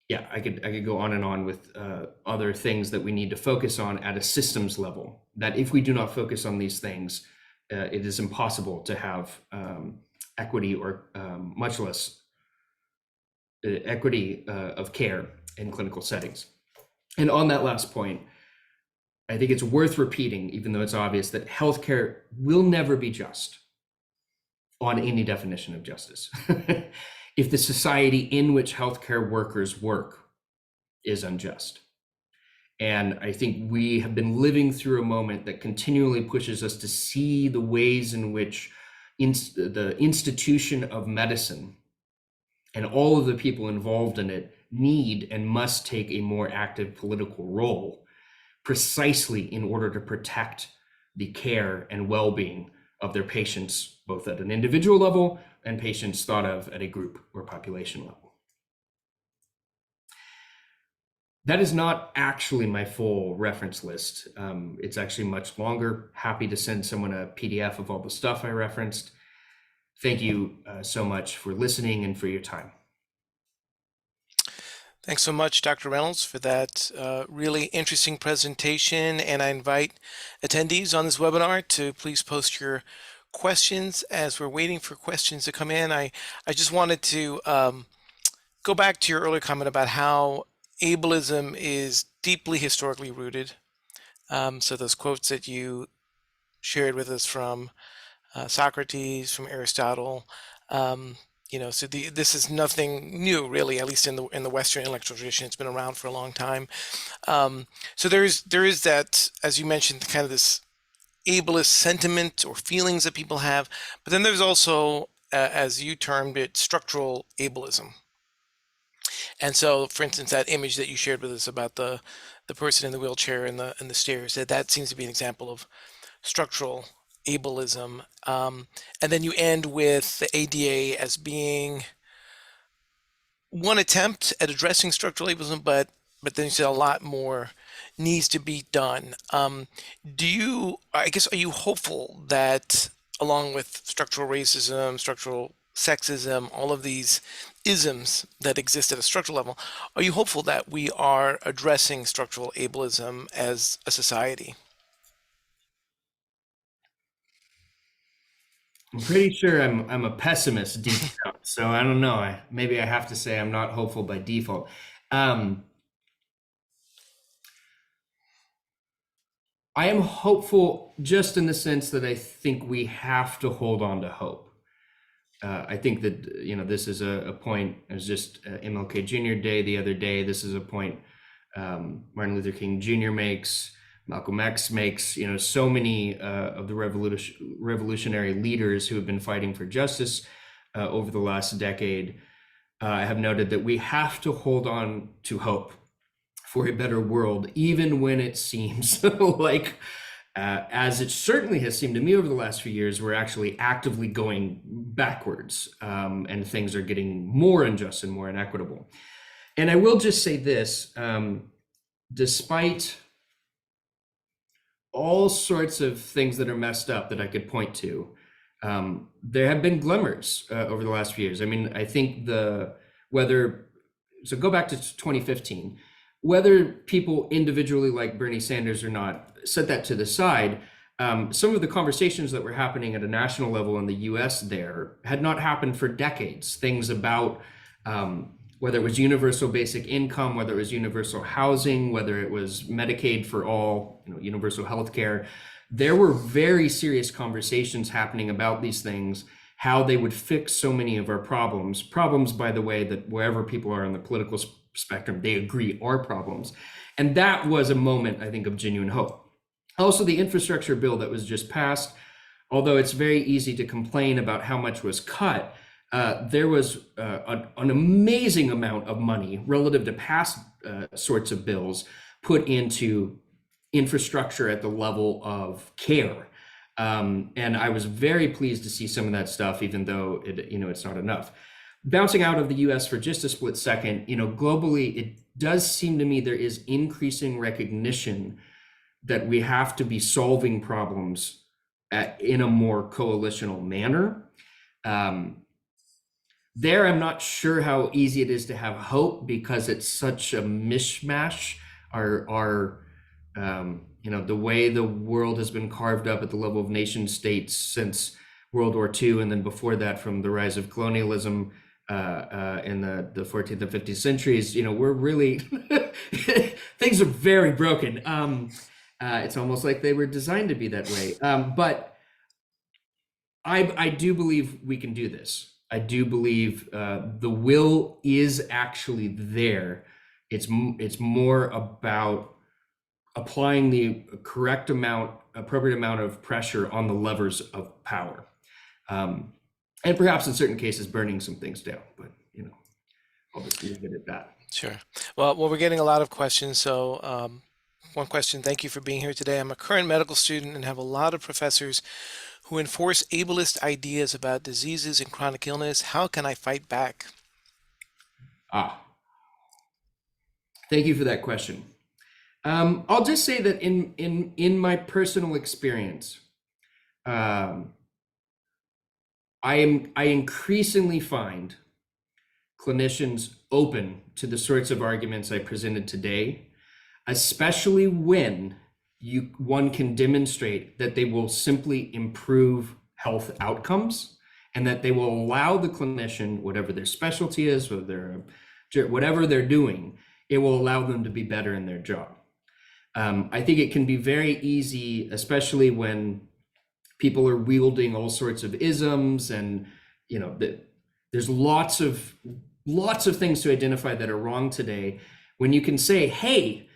Yeah, I could go on and on with other things that we need to focus on at a systems level, that if we do not focus on these things, it is impossible to have equity or much less equity of care in clinical settings. And on that last point, I think it's worth repeating, even though it's obvious, that healthcare will never be just on any definition of justice. If the society in which healthcare workers work is unjust. And I think we have been living through a moment that continually pushes us to see the ways in which the institution of medicine and all of the people involved in it need and must take a more active political role, precisely in order to protect the care and well-being of their patients, both at an individual level and patients thought of at a group or population level. That is not actually my full reference list. It's actually much longer. Happy to send someone a PDF of all the stuff I referenced. Thank you so much for listening and for your time. Thanks so much, Dr. Reynolds, for that really interesting presentation. And I invite attendees on this webinar to please post your questions as we're waiting for questions to come in. I just wanted to go back to your earlier comment about how ableism is deeply historically rooted. So those quotes that you shared with us from Socrates, from Aristotle, so this is nothing new, really, at least in the Western intellectual tradition. It's been around for a long time. So there is that, as you mentioned, kind of this ableist sentiment or feelings that people have, but then there's also, as you termed it, structural ableism. And so, for instance, that image that you shared with us about the person in the wheelchair and the stairs, that seems to be an example of structural ableism. And then you end with the ADA as being one attempt at addressing structural ableism, but then you said a lot more needs to be done. I guess, are you hopeful that along with structural racism, structural sexism, all of these isms that exist at a structural level. Are you hopeful that we are addressing structural ableism as a society? I'm pretty sure I'm a pessimist deep down, so I don't know. Maybe I have to say I'm not hopeful by default. Um, I am hopeful just in the sense that I think we have to hold on to hope. I think that this is a point. It was just MLK Jr. Day the other day. This is a point Martin Luther King Jr. makes, Malcolm X makes. So many of the revolutionary leaders who have been fighting for justice over the last decade have noted that we have to hold on to hope for a better world, even when it seems like, as it certainly has seemed to me over the last few years, we're actually actively going backwards, and things are getting more unjust and more inequitable. And I will just say this, despite all sorts of things that are messed up that I could point to, there have been glimmers over the last few years. I mean, I think go back to 2015, whether people individually like Bernie Sanders or not, set that to the side. Some of the conversations that were happening at a national level in the US there had not happened for decades. Things about whether it was universal basic income, whether it was universal housing, whether it was Medicaid for all, universal health care. There were very serious conversations happening about these things, how they would fix so many of our problems. Problems, by the way, that wherever people are on the political spectrum, they agree are problems. And that was a moment, I think, of genuine hope. Also, the infrastructure bill that was just passed, although it's very easy to complain about how much was cut, there was an amazing amount of money relative to past sorts of bills put into infrastructure at the level of care. And I was very pleased to see some of that stuff, even though it's not enough. Bouncing out of the US for just a split second, globally, it does seem to me there is increasing recognition that we have to be solving problems in a more coalitional manner. There, I'm not sure how easy it is to have hope because it's such a mishmash. The way the world has been carved up at the level of nation states since World War II, and then before that from the rise of colonialism in the 14th and 15th centuries, we're really, things are very broken. It's almost like they were designed to be that way. But I do believe we can do this. I do believe the will is actually there. It's more about applying the appropriate amount of pressure on the levers of power. And perhaps in certain cases, burning some things down, but I'll just leave it at that. Sure. Well, we're getting a lot of questions. So one question, thank you for being here today. I'm a current medical student and have a lot of professors who enforce ableist ideas about diseases and chronic illness. How can I fight back? Thank you for that question. I'll just say that in my personal experience, I increasingly find clinicians open to the sorts of arguments I presented today, especially when one can demonstrate that they will simply improve health outcomes and that they will allow the clinician, whatever their specialty is, whatever they're doing, it will allow them to be better in their job. I think it can be very easy, especially when people are wielding all sorts of isms, and there's lots of things to identify that are wrong today. When you can say, hey,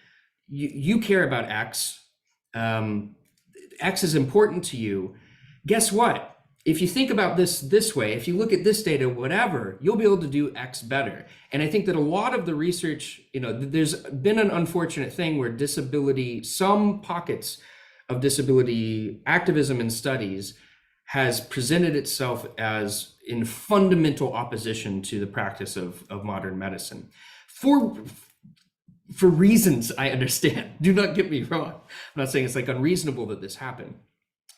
you care about X, X is important to you. Guess what? If you think about this way, if you look at this data, whatever, you'll be able to do X better. And I think that a lot of the research, there's been an unfortunate thing where some pockets of disability activism and studies has presented itself as in fundamental opposition to the practice of modern medicine. For reasons I understand, do not get me wrong. I'm not saying it's unreasonable that this happened,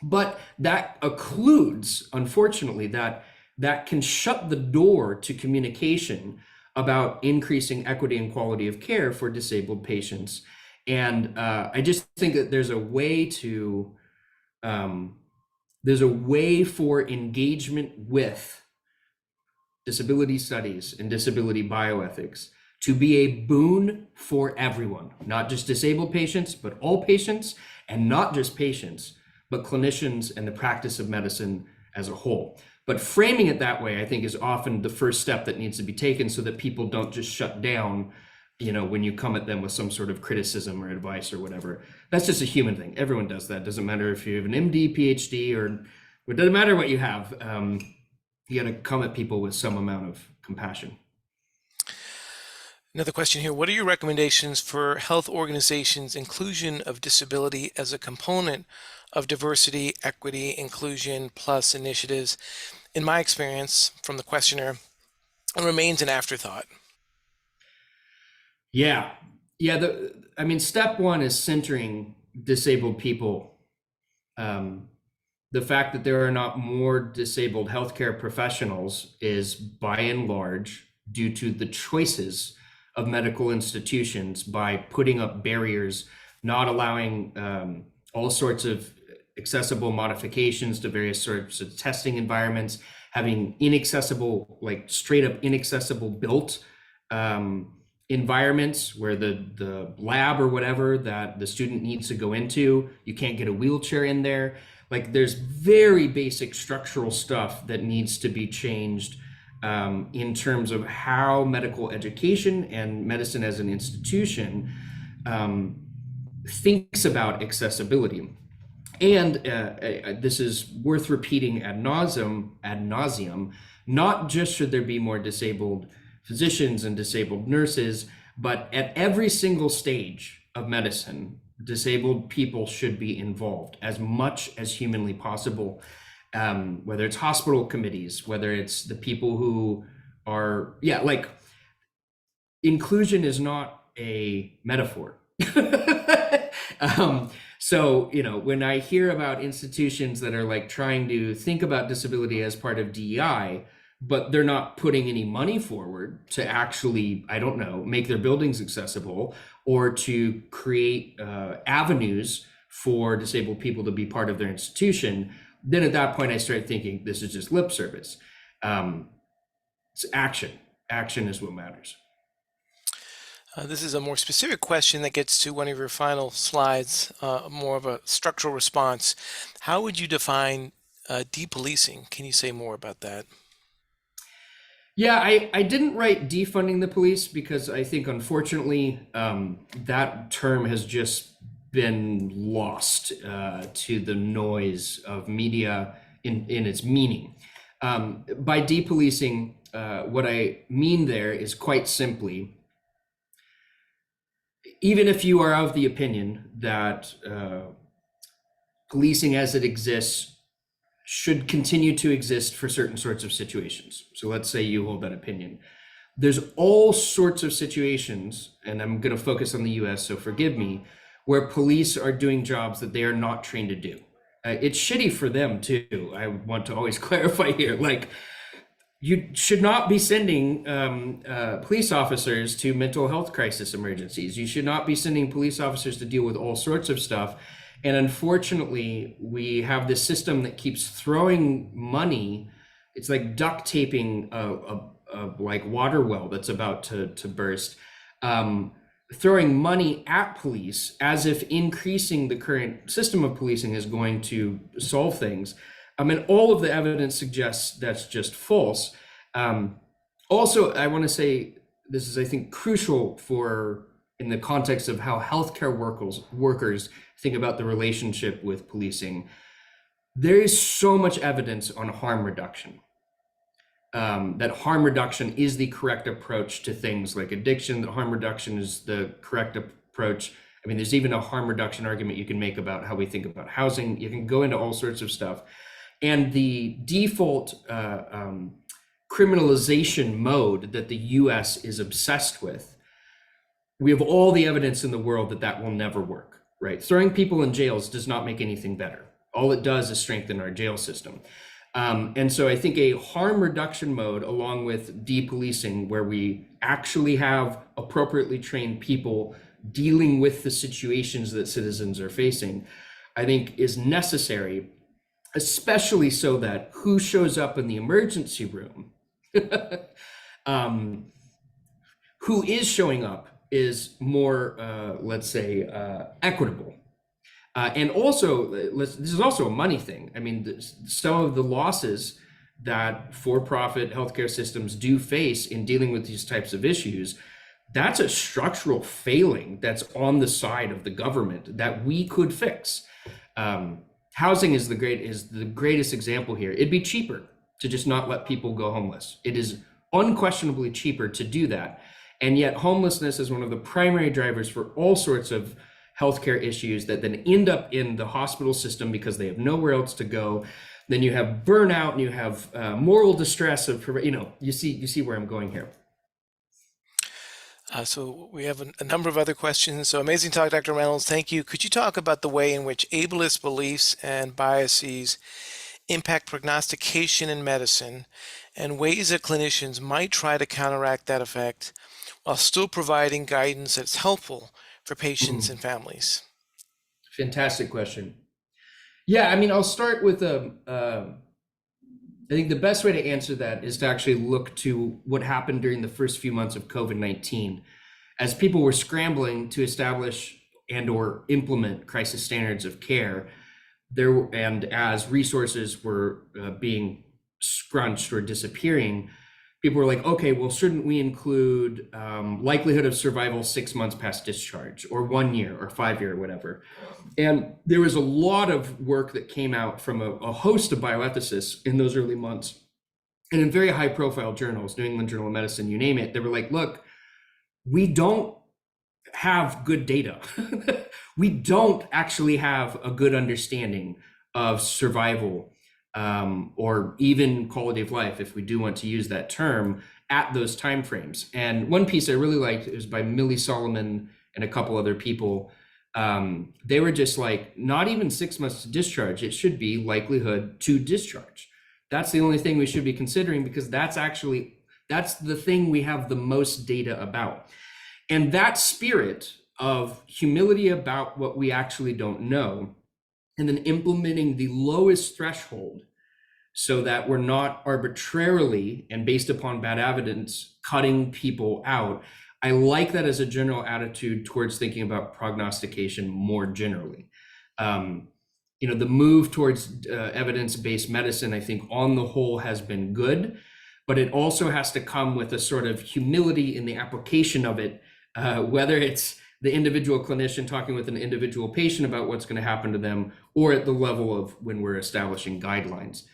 but that occludes, unfortunately, that that can shut the door to communication about increasing equity and quality of care for disabled patients. And I just think that there's a way for engagement with disability studies and disability bioethics to be a boon for everyone, not just disabled patients, but all patients, and not just patients, but clinicians and the practice of medicine as a whole. But framing it that way, I think, is often the first step that needs to be taken so that people don't just shut down, when you come at them with some sort of criticism or advice or whatever. That's just a human thing. Everyone does that. Doesn't matter if you have an MD, PhD, or it doesn't matter what you have. You got to come at people with some amount of compassion. Another question here. What are your recommendations for health organizations' inclusion of disability as a component of diversity, equity, inclusion, plus initiatives? In my experience from the questioner, it remains an afterthought. Yeah. Step one is centering disabled people. The fact that there are not more disabled healthcare professionals is by and large due to the choices of medical institutions by putting up barriers, not allowing all sorts of accessible modifications to various sorts of testing environments, having inaccessible, like straight up inaccessible built environments where the lab or whatever that the student needs to go into, you can't get a wheelchair in there. Like there's very basic structural stuff that needs to be changed in terms of how medical education and medicine as an institution thinks about accessibility. And this is worth repeating ad nauseum, not just should there be more disabled physicians and disabled nurses, but at every single stage of medicine, disabled people should be involved as much as humanly possible, whether it's hospital committees, whether it's the people who are, inclusion is not a metaphor. So, when I hear about institutions that are like trying to think about disability as part of DEI, but they're not putting any money forward to actually, I don't know, make their buildings accessible or to create avenues for disabled people to be part of their institution, then at that point I start thinking this is just lip service. It's action. Action is what matters. This is a more specific question that gets to one of your final slides, more of a structural response. How would you define depolicing? Can you say more about that? Yeah, I didn't write defunding the police because I think, unfortunately, that term has just been lost to the noise of media in its meaning. By depolicing, what I mean there is quite simply, even if you are of the opinion that policing as it exists should continue to exist for certain sorts of situations. So let's say you hold that opinion. There's all sorts of situations, and I'm going to focus on the US, so forgive me, where police are doing jobs that they are not trained to do. It's shitty for them too. I want to always clarify here, like, you should not be sending police officers to mental health crisis emergencies. You should not be sending police officers to deal with all sorts of stuff. And unfortunately, we have this system that keeps throwing money. It's like duct taping a like water well that's about to burst, throwing money at police as if increasing the current system of policing is going to solve things. I mean, all of the evidence suggests that's just false. Also, I want to say this is, I think, crucial in the context of how healthcare workers think about the relationship with policing. There is so much evidence on harm reduction, that harm reduction is the correct approach to things like addiction, that harm reduction is the correct approach. I mean, there's even a harm reduction argument you can make about how we think about housing. You can go into all sorts of stuff. And the default criminalization mode that the US is obsessed with, we have all the evidence in the world that will never work, right? Throwing people in jails does not make anything better. All it does is strengthen our jail system. And so I think a harm reduction mode, along with depolicing, where we actually have appropriately trained people dealing with the situations that citizens are facing, I think is necessary, especially so that who shows up in the emergency room, um, who is showing up is more, let's say, equitable. And also, this is also a money thing. I mean, some of the losses that for-profit healthcare systems do face in dealing with these types of issues, that's a structural failing that's on the side of the government that we could fix. Housing is the greatest example here. It'd be cheaper to just not let people go homeless. It is unquestionably cheaper to do that. And yet homelessness is one of the primary drivers for all sorts of healthcare issues that then end up in the hospital system because they have nowhere else to go. Then you have burnout and you have moral distress of, you see where I'm going here. So we have a number of other questions. So amazing talk, Dr. Reynolds. Thank you. Could you talk about the way in which ableist beliefs and biases impact prognostication in medicine and ways that clinicians might try to counteract that effect while still providing guidance that's helpful for patients and families? Fantastic question. Yeah, I mean, I'll start with I think the best way to answer that is to actually look to what happened during the first few months of COVID-19. As people were scrambling to establish and or implement crisis standards of care, and as resources were being scrunched or disappearing, people were like, okay, well, shouldn't we include likelihood of survival 6 months past discharge, or 1 year, or 5 year, or whatever? And there was a lot of work that came out from a host of bioethicists in those early months, and in very high profile journals, New England Journal of Medicine, you name it. They were like, look, we don't have good data. We don't actually have a good understanding of survival, or even quality of life, if we do want to use that term, at those timeframes. And one piece I really liked is by Millie Solomon and a couple other people. They were just like, not even 6 months to discharge, it should be likelihood to discharge. That's the only thing we should be considering, because that's the thing we have the most data about. And that spirit of humility about what we actually don't know, and then implementing the lowest threshold so that we're not arbitrarily and based upon bad evidence cutting people out. I like that as a general attitude towards thinking about prognostication more generally. The move towards evidence-based medicine, I think on the whole has been good, but it also has to come with a sort of humility in the application of it, whether it's the individual clinician talking with an individual patient about what's going to happen to them, or at the level of when we're establishing guidelines.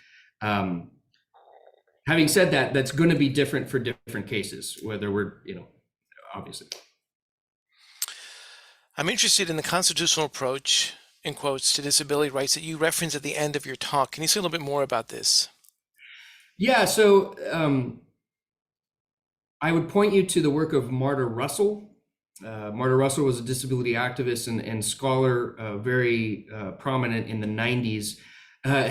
Having said that, that's going to be different for different cases, whether we're, obviously. I'm interested in the constitutional approach, in quotes, to disability rights that you referenced at the end of your talk. Can you say a little bit more about this? Yeah, so I would point you to the work of Marta Russell. Marta Russell was a disability activist and scholar, very prominent in the 90s.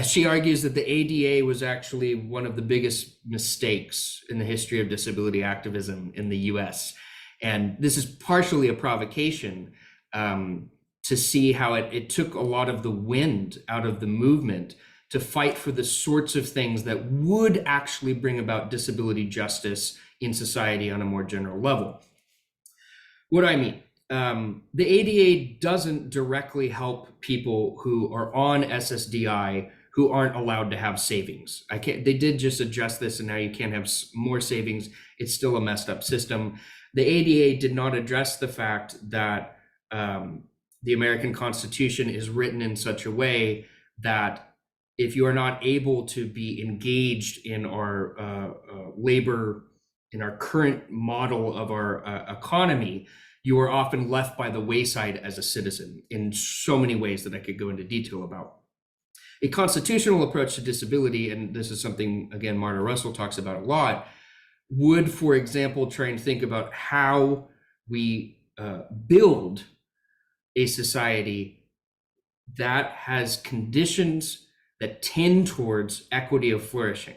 She argues that the ADA was actually one of the biggest mistakes in the history of disability activism in the US. And this is partially a provocation to see how it took a lot of the wind out of the movement to fight for the sorts of things that would actually bring about disability justice in society on a more general level. What do I mean? The ADA doesn't directly help people who are on SSDI who aren't allowed to have savings. They did just adjust this, and now you can't have more savings. It's still a messed up system. The ADA did not address the fact that the American Constitution is written in such a way that if you are not able to be engaged in our labor, in our current model of our economy, you are often left by the wayside as a citizen in so many ways that I could go into detail about. A constitutional approach to disability, and this is something, again, Marta Russell talks about a lot, would, for example, try and think about how we build a society that has conditions that tend towards equity of flourishing.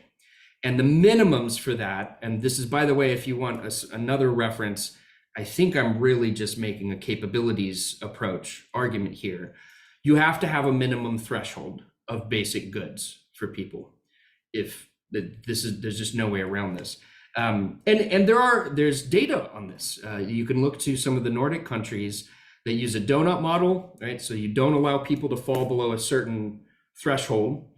And the minimums for that, and this is, by the way, if you want another reference, I think I'm really just making a capabilities approach argument here. You have to have a minimum threshold of basic goods for people. There's just no way around this. And there's data on this. You can look to some of the Nordic countries that use a donut model, right? So you don't allow people to fall below a certain threshold.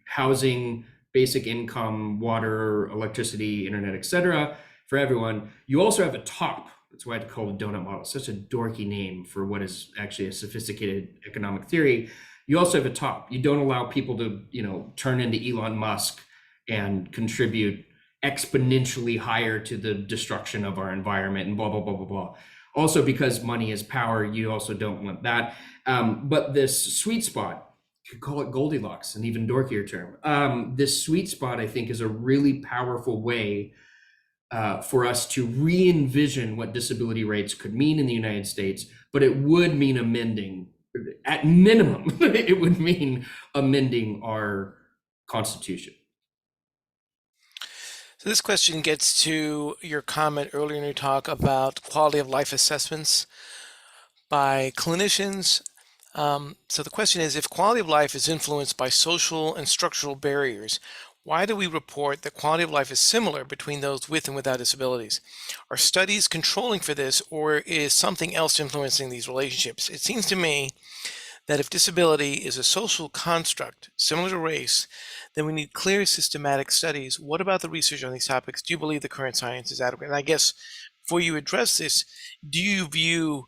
Housing, basic income, water, electricity, internet, etc. for everyone. You also have a top. That's why I call it a donut model. It's such a dorky name for what is actually a sophisticated economic theory. You also have a top. You don't allow people to, turn into Elon Musk and contribute exponentially higher to the destruction of our environment and blah, blah, blah, blah, blah. Also, because money is power, you also don't want that. But this sweet spot, you could call it Goldilocks, an even dorkier term. This sweet spot, I think, is a really powerful way for us to re-envision what disability rights could mean in the United States, but it would mean amending, at minimum, it would mean amending our Constitution. So this question gets to your comment earlier in your talk about quality of life assessments by clinicians. So the question is, if quality of life is influenced by social and structural barriers, why do we report that quality of life is similar between those with and without disabilities? Are studies controlling for this, or is something else influencing these relationships? It seems to me that if disability is a social construct similar to race, then we need clear systematic studies. What about the research on these topics? Do you believe the current science is adequate? And I guess before you address this, do you view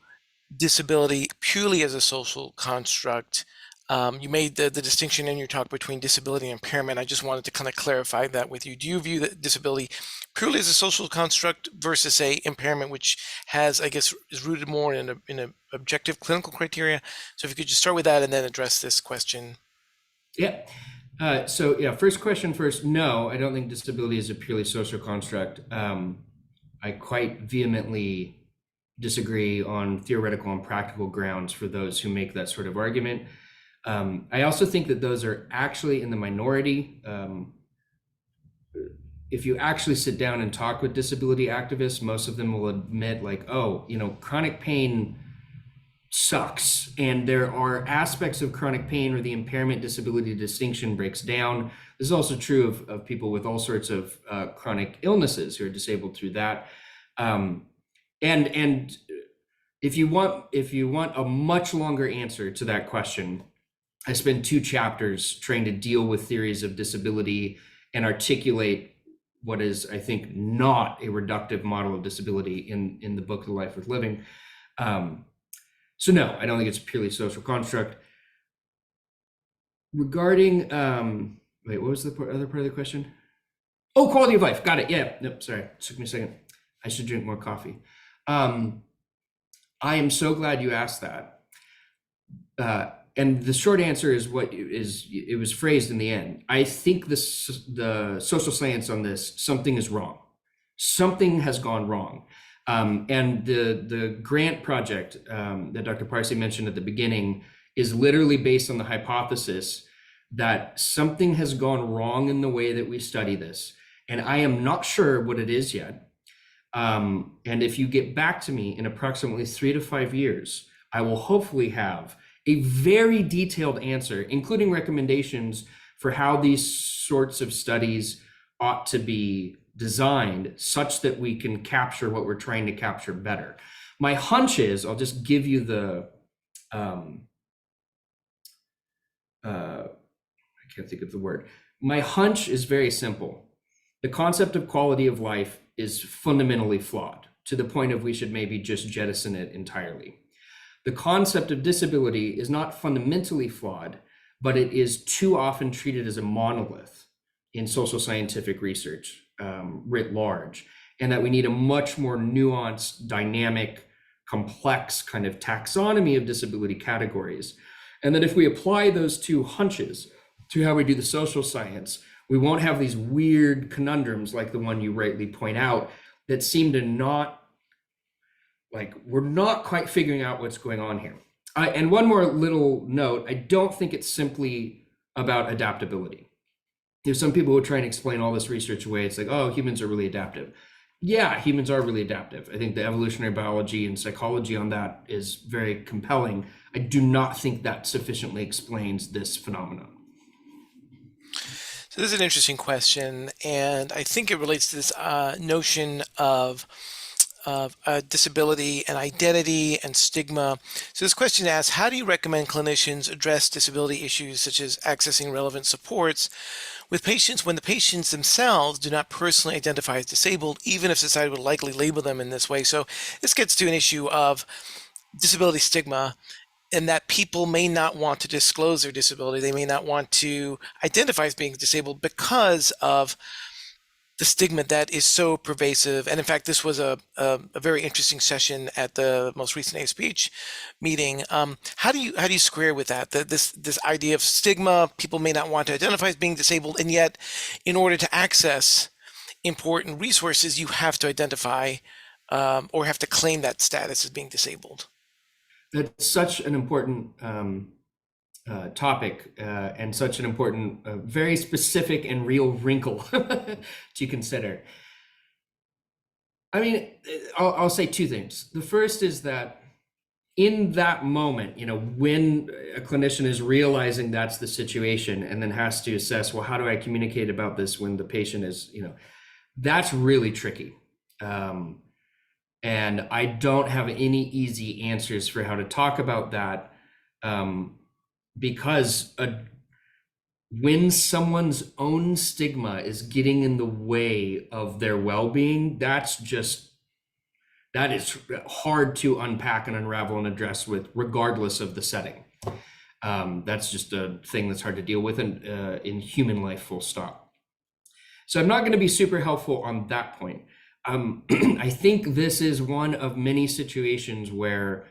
disability purely as a social construct? You made the distinction in your talk between disability and impairment. I just wanted to kind of clarify that with you. Do you view that disability purely as a social construct versus, say, impairment, which has, I guess, is rooted more in an objective clinical criteria? So if you could just start with that and then address this question. Yeah. First question first. No, I don't think disability is a purely social construct. I quite vehemently disagree on theoretical and practical grounds for those who make that sort of argument. I also think that those are actually in the minority. If you actually sit down and talk with disability activists, most of them will admit, like, oh, chronic pain sucks. And there are aspects of chronic pain where the impairment disability distinction breaks down. This is also true of people with all sorts of chronic illnesses who are disabled through that. And if you want a much longer answer to that question, I spent 2 chapters trying to deal with theories of disability and articulate what is, I think, not a reductive model of disability in the book, The Life Worth Living. So no, I don't think it's a purely social construct. Regarding, what was the other part of the question? Oh, quality of life. Got it. Yeah. Nope. Sorry. It took me a second. I should drink more coffee. I am so glad you asked that. And the short answer is it was phrased in the end. I think the social science on this, something is wrong. Something has gone wrong. And the grant project that Dr. Parsi mentioned at the beginning is literally based on the hypothesis that something has gone wrong in the way that we study this. And I am not sure what it is yet. And if you get back to me in approximately 3 to 5 years, I will hopefully have a very detailed answer, including recommendations for how these sorts of studies ought to be designed such that we can capture what we're trying to capture better. My hunch is, I'll just give you the, I can't think of the word. My hunch is very simple. The concept of quality of life is fundamentally flawed to the point of we should maybe just jettison it entirely. The concept of disability is not fundamentally flawed, but it is too often treated as a monolith in social scientific research writ large, and that we need a much more nuanced, dynamic, complex kind of taxonomy of disability categories. And that if we apply those 2 hunches to how we do the social science, we won't have these weird conundrums like the one you rightly point out that seem to not, like, we're not quite figuring out what's going on here. And one more little note, I don't think it's simply about adaptability. There's some people who try and explain all this research away. It's like, oh, humans are really adaptive. Yeah, humans are really adaptive. I think the evolutionary biology and psychology on that is very compelling. I do not think that sufficiently explains this phenomenon. So this is an interesting question, and I think it relates to this notion of disability and identity and stigma. So this question asks, how do you recommend clinicians address disability issues such as accessing relevant supports with patients when the patients themselves do not personally identify as disabled, even if society would likely label them in this way? So this gets to an issue of disability stigma, and that people may not want to disclose their disability. They may not want to identify as being disabled because of the stigma that is so pervasive. And in fact, this was a very interesting session at the most recent ASBH meeting. How do you square with that? This idea of stigma, people may not want to identify as being disabled, and yet, in order to access important resources, you have to identify or have to claim that status as being disabled. That's such an important topic and such an important, very specific and real wrinkle to consider. I mean, I'll say two things. The first is that in that moment, when a clinician is realizing that's the situation and then has to assess, well, how do I communicate about this when the patient is, that's really tricky. And I don't have any easy answers for how to talk about that, because when someone's own stigma is getting in the way of their well-being, that is hard to unpack and unravel and address with, regardless of the setting. That's just a thing that's hard to deal with in human life, full stop. So I'm not going to be super helpful on that point. I think this is one of many situations where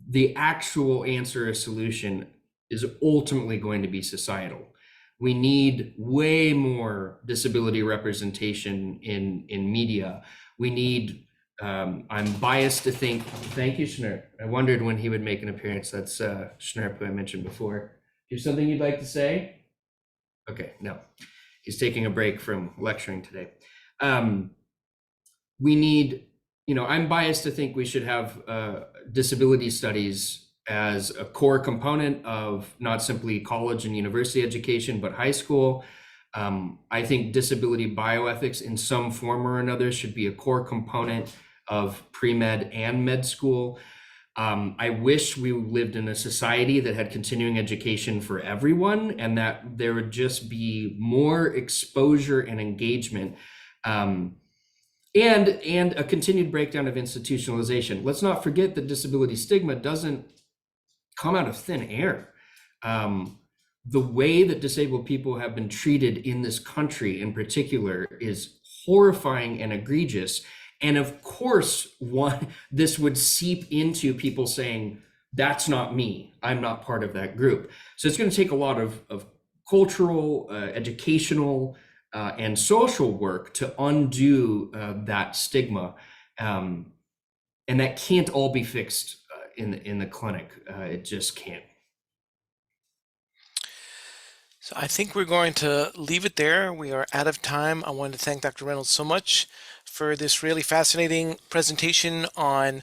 the actual answer or solution is ultimately going to be societal. We need way more disability representation in media. We need, I'm biased to think, thank you, Schnurp. I wondered when he would make an appearance. That's Schnurp, who I mentioned before. Do you have something you'd like to say? Okay, no. He's taking a break from lecturing today. We need, I'm biased to think we should have disability studies as a core component of not simply college and university education, but high school. I think disability bioethics in some form or another should be a core component of pre-med and med school. I wish we lived in a society that had continuing education for everyone and that there would just be more exposure and engagement. And a continued breakdown of institutionalization. Let's not forget that disability stigma doesn't come out of thin air. The way that disabled people have been treated in this country in particular is horrifying and egregious. And of course, this would seep into people saying, that's not me, I'm not part of that group. So it's going to take a lot of cultural, educational, and social work to undo that stigma, and that can't all be fixed in the clinic. It just can't. So I think we're going to leave it there. We are out of time. I want to thank Dr. Reynolds so much for this really fascinating presentation on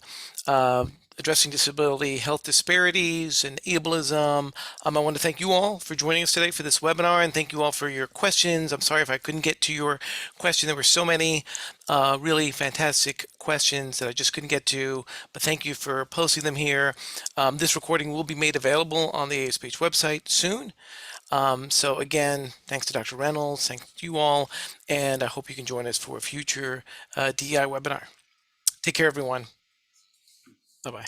addressing disability health disparities and ableism. I want to thank you all for joining us today for this webinar, and thank you all for your questions. I'm sorry if I couldn't get to your question. There were so many really fantastic questions that I just couldn't get to, but thank you for posting them here. This recording will be made available on the ASBH website soon. So again, thanks to Dr. Reynolds, thanks to you all, and I hope you can join us for a future DEI webinar. Take care, everyone. Bye-bye.